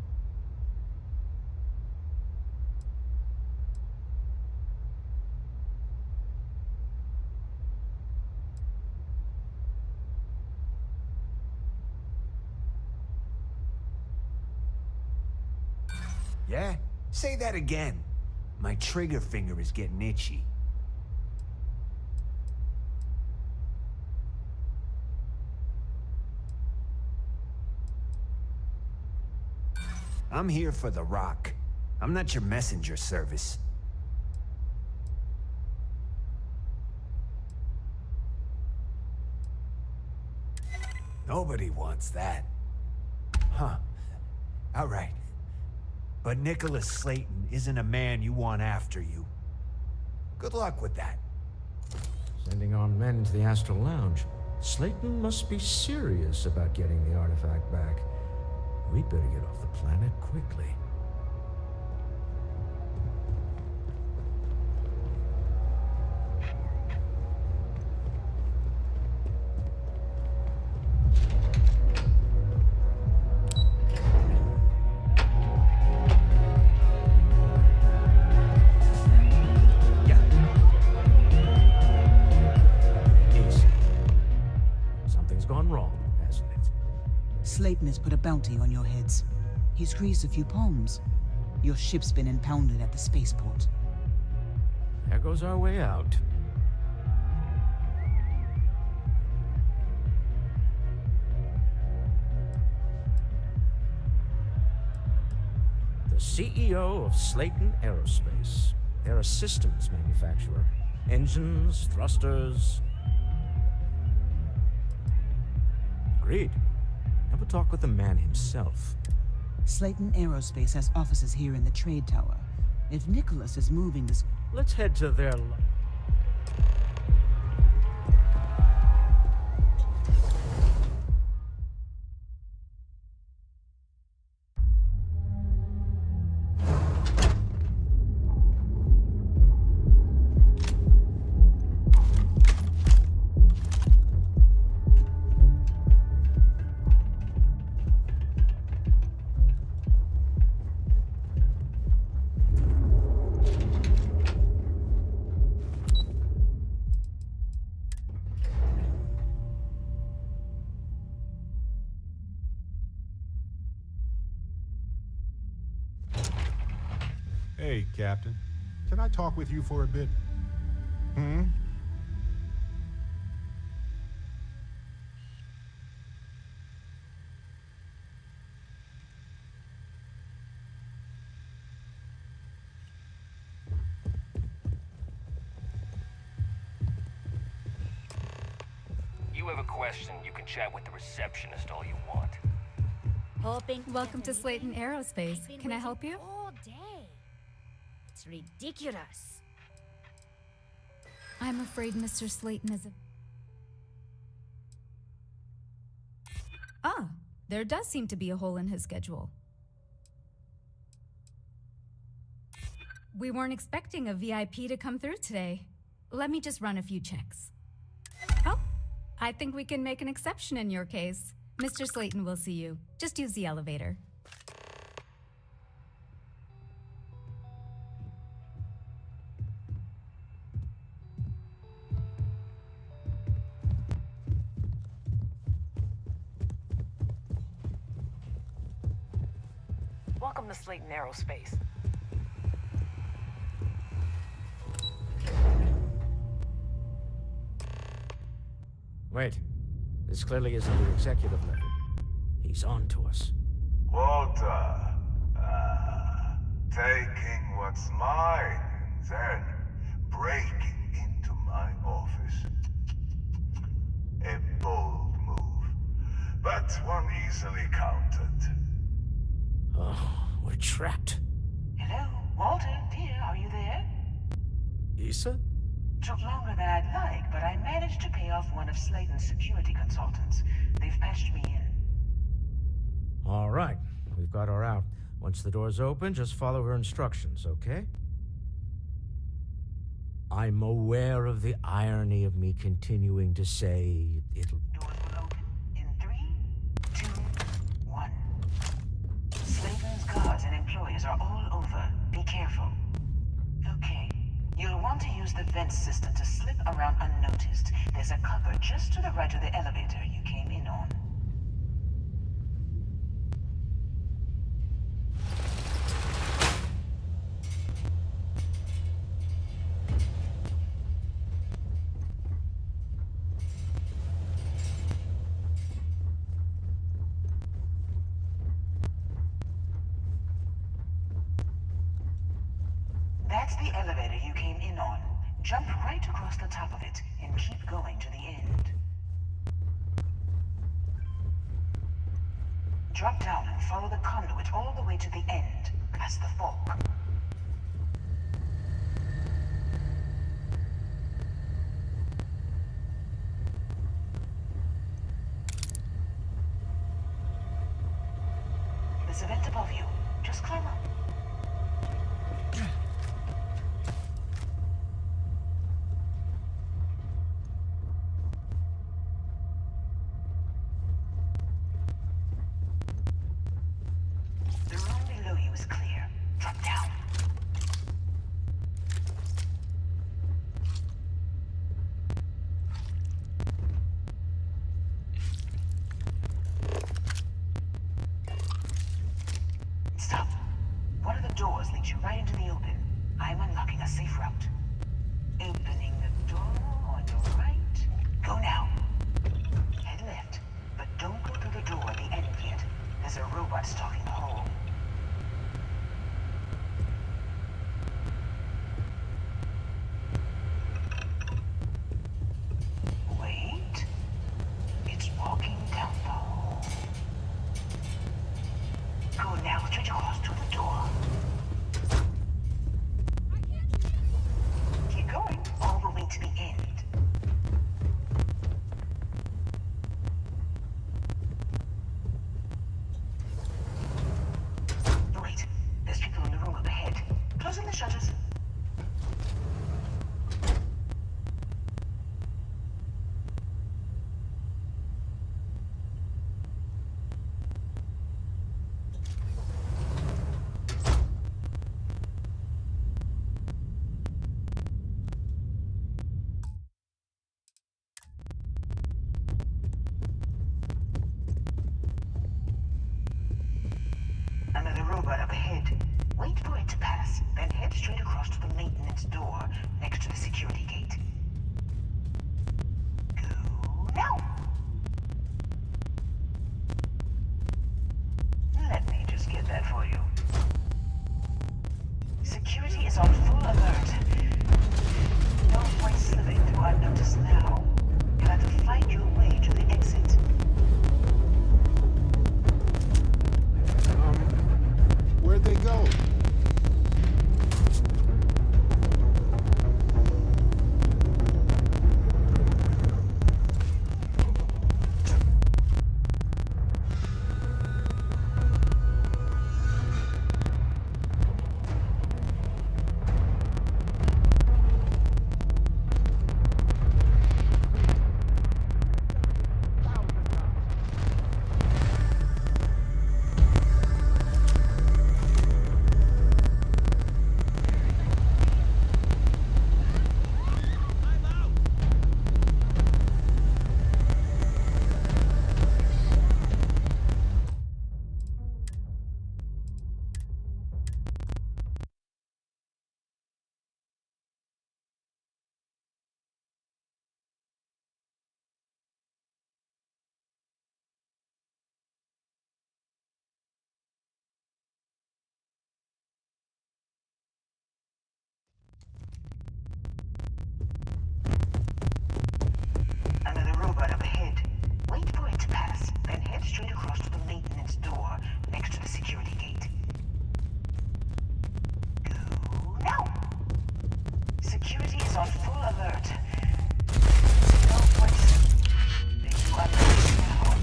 Yeah? Say that again. My trigger finger is getting itchy. I'm here for the rock. I'm not your messenger service. Nobody wants that. Huh. All right. But Nicholas Slayton isn't a man you want after you. Good luck with that. Sending armed men into the Astral Lounge. Slayton must be serious about getting the artifact back. We'd better get off the planet quickly. Slayton has put a bounty on your heads. He's greased a few palms. Your ship's been impounded at the spaceport. There goes our way out. The CEO of Slayton Aerospace. They're a systems manufacturer. Engines, thrusters. Agreed. Have a talk with the man himself. Slayton Aerospace has offices here in the trade tower. If Nicholas is moving this... Let's head to their... Hey, Captain. Can I talk with you for a bit? You have a question, you can chat with the receptionist all you want. Welcome to Slayton Aerospace. Can I help you? All day. It's ridiculous. I'm afraid Mr. Slayton is a... Ah, there does seem to be a hole in his schedule. We weren't expecting a VIP to come through today. Let me just run a few checks. Oh, I think we can make an exception in your case. Mr. Slayton will see you. Just use the elevator. Welcome to Slayton Aerospace. Wait. This clearly isn't the executive level. He's on to us. Walter, taking what's mine and then breaking into my office. A bold move, but one easily countered. Oh, we're trapped. Hello, Walter, dear, are you there? Issa? Took longer than I'd like, but I managed to pay off one of Slayton's security consultants. They've patched me in. All right, we've got her out. Once the door's open, just follow her instructions, okay? I'm aware of the irony of me continuing to say it'll... Do use the vent system to slip around unnoticed. There's a cupboard just to the right of the elevator you came in on. That's the elevator you came in on. Jump right across the top of it and keep going to the end. Drop down and follow the conduit all the way to the end, past the fork. There's a vent above you. Just climb up. The room below you is clear. Drop down. Stop. One of the doors leads you right into the open. I'm unlocking a safe route. Opening the door on your right. Go now. Head left, but don't go through the door at the end yet. There's a robot stalking the hole. Wait. It's walking down the hole. Go now, straight across to the door. Keep going, all the way to the end. Wait, there's people in the room up ahead. Closing the shutters. Another robot up ahead. Wait for it to pass, then head straight across to the maintenance door next to the security gate. Go now! Let me just get that for you. Security is on full alert. No point slipping through unnoticed now. You'll have to fight your way to the exit. Where'd they go? Another robot up ahead. Wait for it to pass, then head straight across to the maintenance door next to the security gate. Go now! Security is on full alert. No point. You are not now.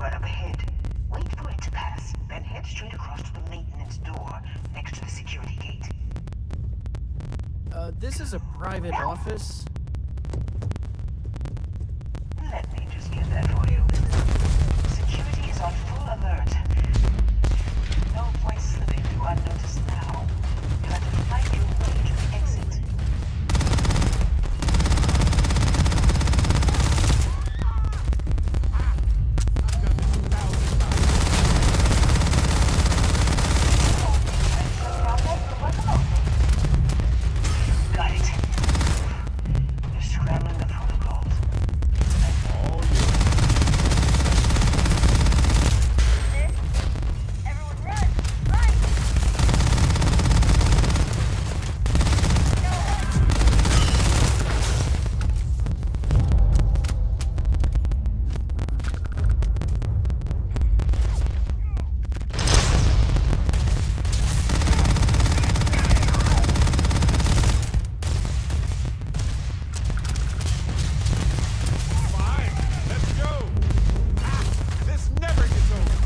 Right up ahead. Wait for it to pass, then head straight across to the maintenance door next to the security gate. This is a private office? Let me just get that for you. Security is on full alert. No point slipping through unnoticed now. You'll have to fight your way to the exit. Got it. You're scrambling the protocols. All everyone run! Run! Fine, let's go. This never gets over.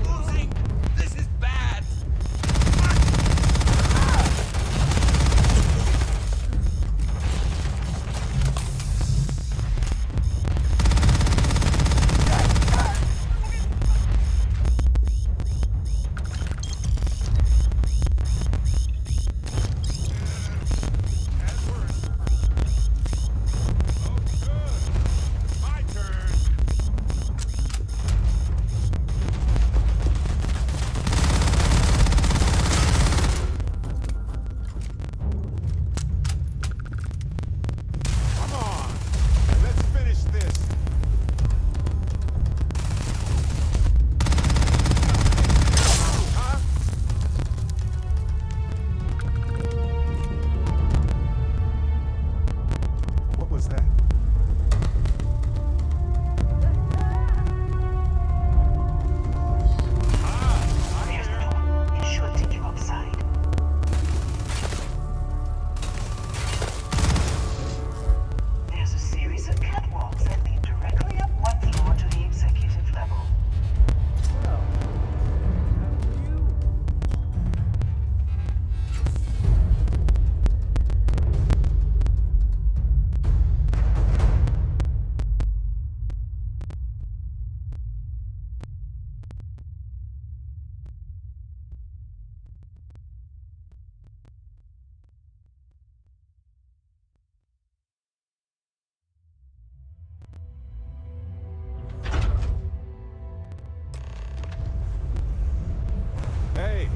Losing. This is bad. My turn. Come on, let's finish this. Huh? What was that? There's the door. It should take you outside. There's a series of catwalks that lead directly up one floor to the executive level. Hey,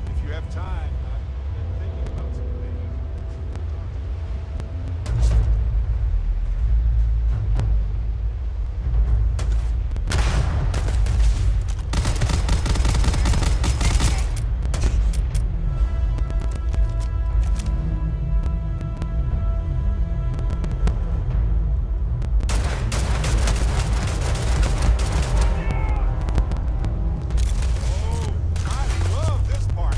if you have time, I've been thinking about some things. I love this part.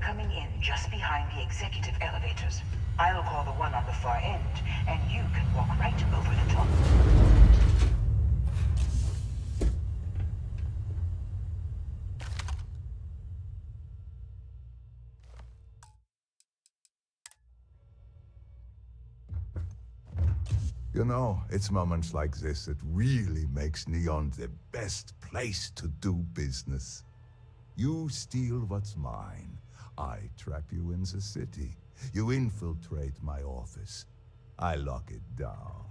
coming in just behind the executive elevators. I'll call the one on the far end, and you can walk right over the top. You know, it's moments like this that really makes Neon the best place to do business. You steal what's mine. I trap you in the city. You infiltrate my office. I lock it down.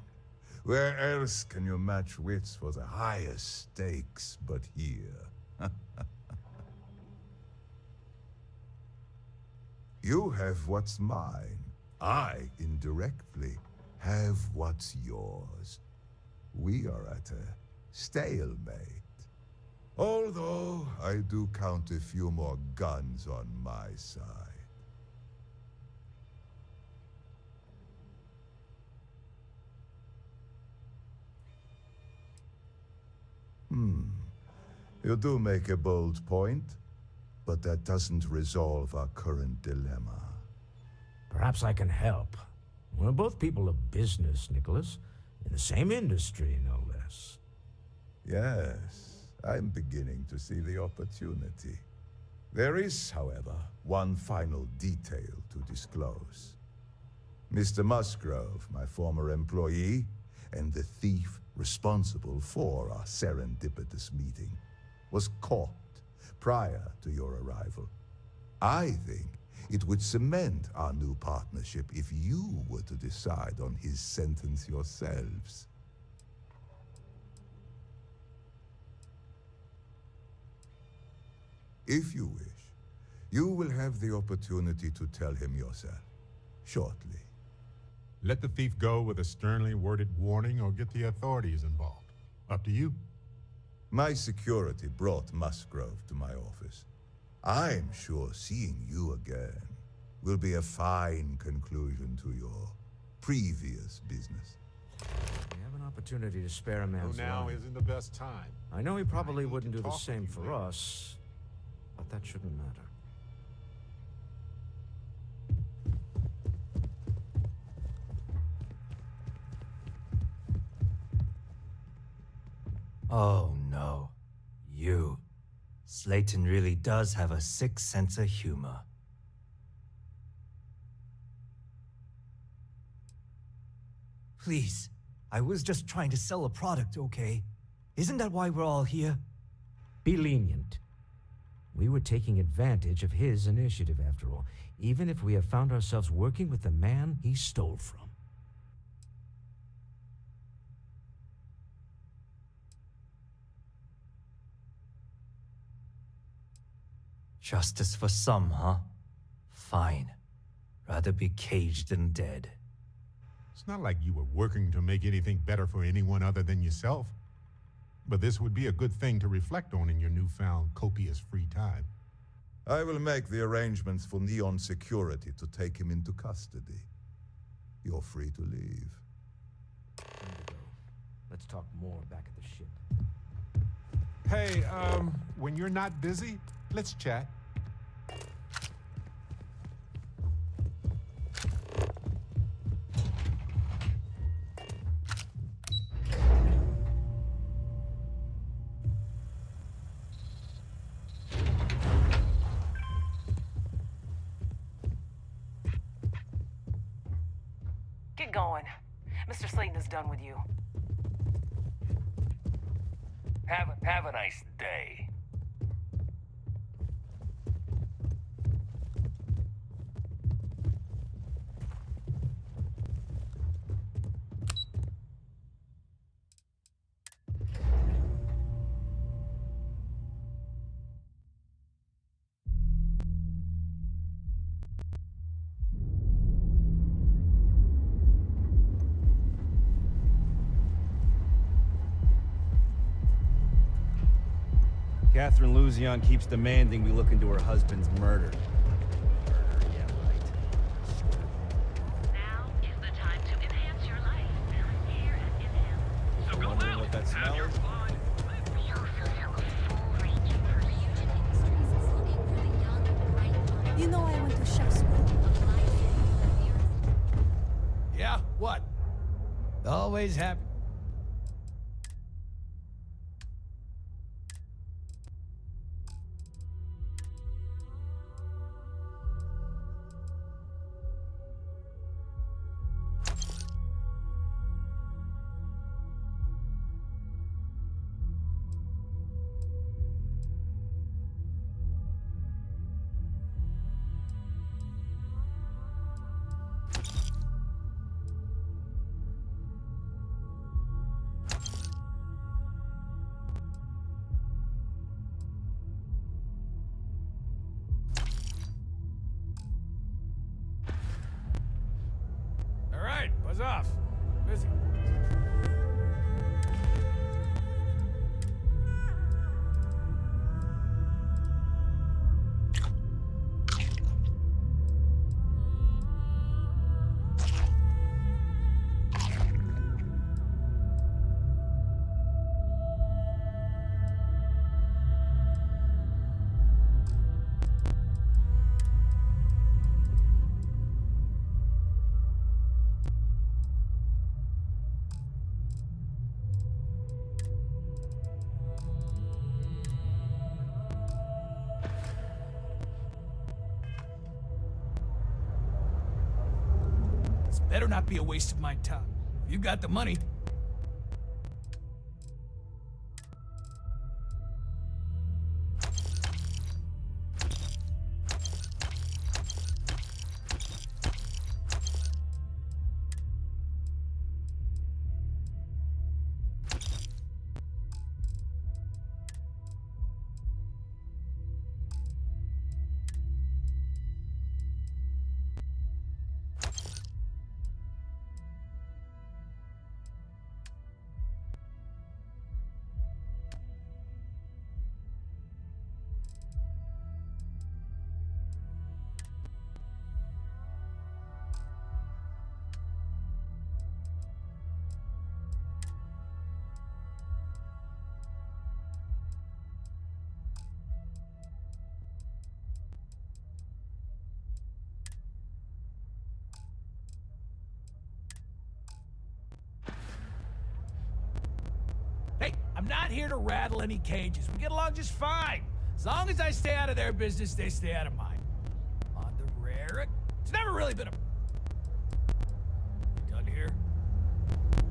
Where else can you match wits for the highest stakes but here? You have what's mine. I, indirectly, have what's yours. We are at a stalemate. Although I do count a few more guns on my side. You do make a bold point, but that doesn't resolve our current dilemma. Perhaps I can help. We're both people of business, Nicholas. In the same industry, no less. Yes, I'm beginning to see the opportunity. There is, however, one final detail to disclose. Mr. Musgrove, my former employee, and the thief responsible for our serendipitous meeting, was caught prior to your arrival. I think it would cement our new partnership if you were to decide on his sentence yourselves. If you wish, you will have the opportunity to tell him yourself, shortly. Let the thief go with a sternly worded warning or get the authorities involved. Up to you. My security brought Musgrove to my office. I'm sure seeing you again will be a fine conclusion to your previous business. We have an opportunity to spare a man's now life. isn't the best time. I know he probably wouldn't do the talk same with you for later. us, but that shouldn't matter. Oh no. You. Slayton really does have a sick sense of humor. Please, I was just trying to sell a product, okay? Isn't that why we're all here? Be lenient. We were taking advantage of his initiative, after all, even if we have found ourselves working with the man he stole from. Justice for some, huh? Fine. Rather be caged than dead. It's not like you were working to make anything better for anyone other than yourself. But this would be a good thing to reflect on in your newfound copious free time. I will make the arrangements for Neon Security to take him into custody. You're free to leave. Time to go. Let's talk more back at the ship. Hey, when you're not busy, let's chat. Get going. Mr. Slayton is done with you. Have a nice day. Catherine Luzion keeps demanding we look into her husband's murder. Yeah, right. Now is the time to enhance your life. Here at Enhance. So wondering what that smell is? You know, I always happy. All right, buzz off. Busy. This better not be a waste of my time. You got the money. Hey, I'm not here to rattle any cages. We get along just fine. As long as I stay out of their business, they stay out of mine. On the rare, it's never really been a... We done here?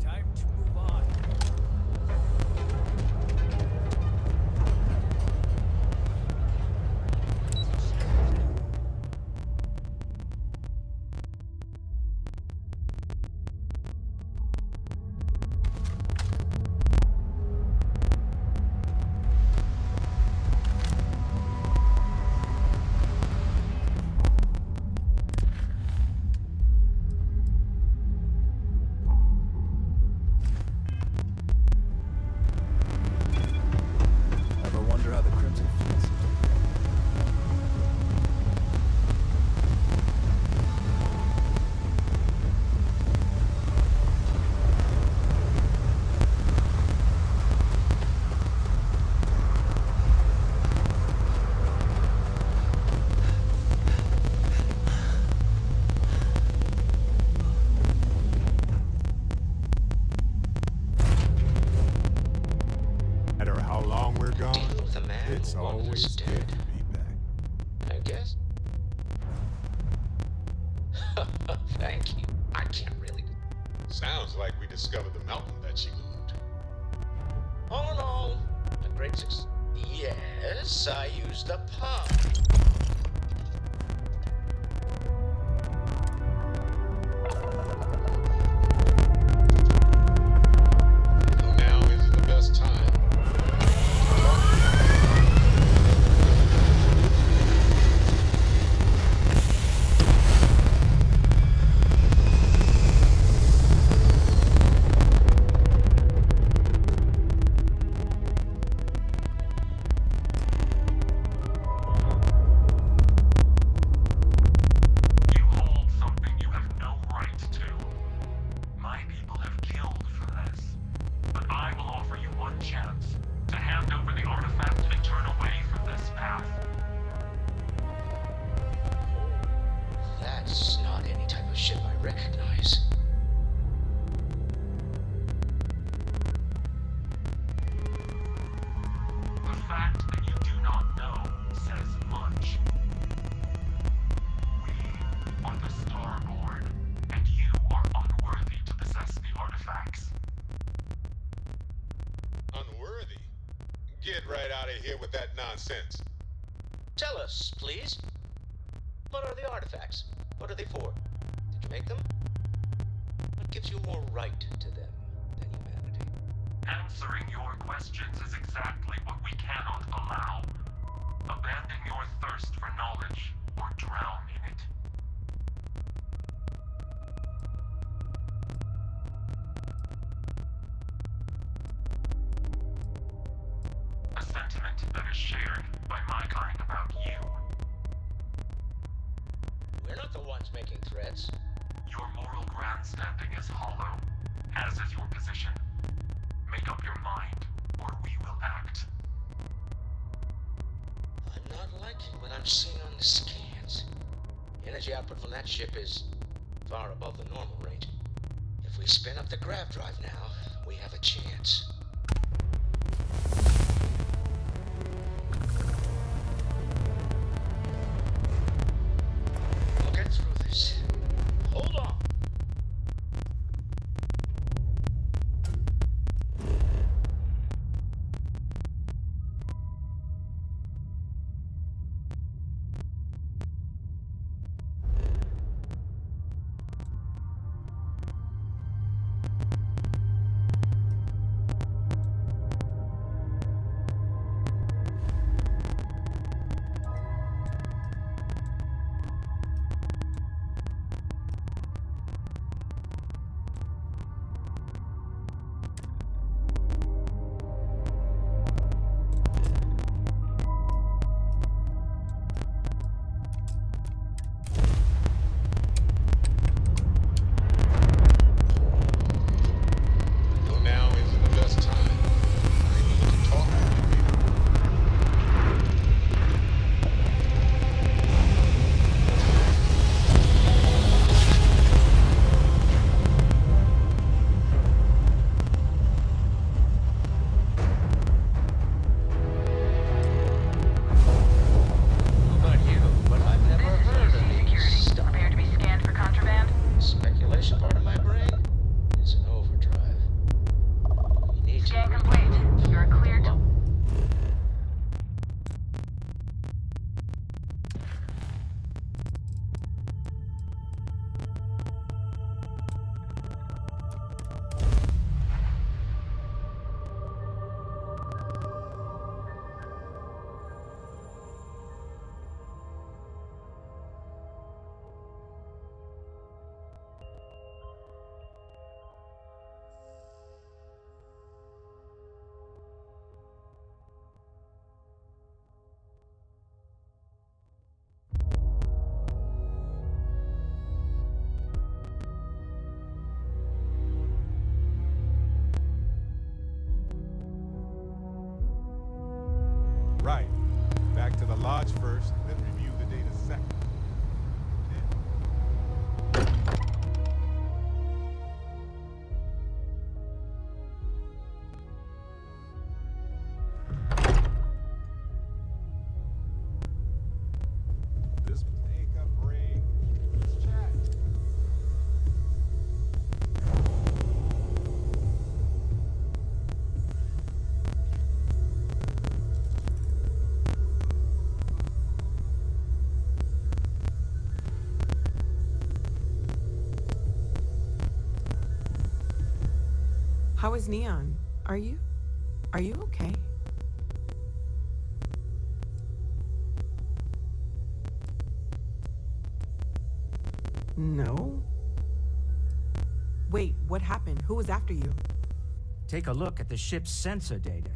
Time to move on. Ever wonder how the Crimson feels? No matter how long we're gone, it's always good to be back. I guess. Thank you. I can't really. Sounds like we discovered the mountain that she moved. All in all, a great success. Yes, I used the pump. So now is the best time. get right out of here with that nonsense. Tell us, please. What are the artifacts? What are they for? Did you make them? What gives you more right to them than humanity? Answering your questions is exactly what we cannot allow. Abandon your thirst for knowledge, or drown in it. A sentiment that is shared by my kind about you. We're not the ones making threats. Your moral grandstanding is hollow, as is your position. Make up your mind, or we will act. I'm not liking what I'm seeing on the scans. Energy output from that ship is far above the normal rate. If we spin up the grav drive now, we have a chance. We'll get through this. Hold on. Right. Back to the lodge first, then review the data second. This take a break. Let's chat. How is Neon? Are you okay? No. Wait, what happened? Who was after you? Take a look at the ship's sensor data.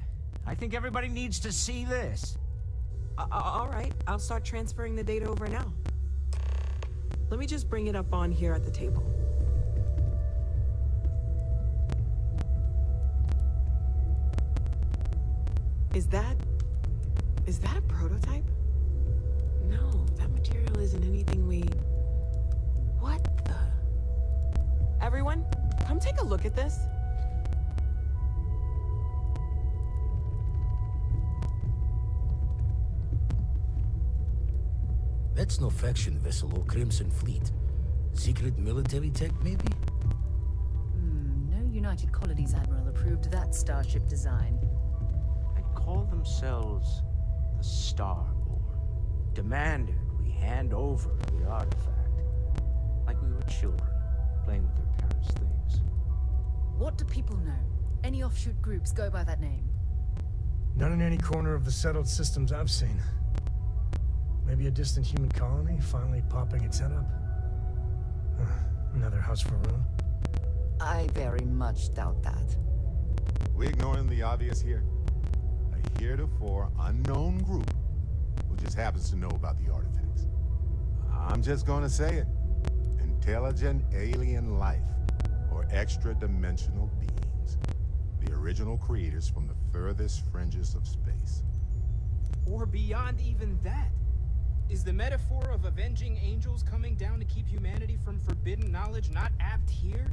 I think everybody needs to see this. All right, I'll start transferring the data over now. Let me just bring it up on here at the table. Is that a prototype? No, that material isn't anything we... What the... Everyone, come take a look at this. That's no faction vessel or Crimson Fleet. Secret military tech, maybe? No United Colonies Admiral approved that starship design. I'd call call themselves the Starborn, demanded we hand over the artifact, like we were children playing with their parents' things. What do people know? Any offshoot groups go by that name? Not in any corner of the settled systems I've seen. Maybe a distant human colony finally popping its head up? Another house for room? I very much doubt that. We ignoring the obvious here? A heretofore unknown group who just happens to know about the artifacts. I'm just gonna say it. Intelligent alien life, or extra-dimensional beings. The original creators from the furthest fringes of space. Or beyond even that. Is the metaphor of avenging angels coming down to keep humanity from forbidden knowledge not apt here?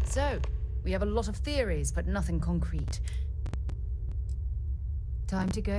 So, we have a lot of theories, but nothing concrete. Time to go?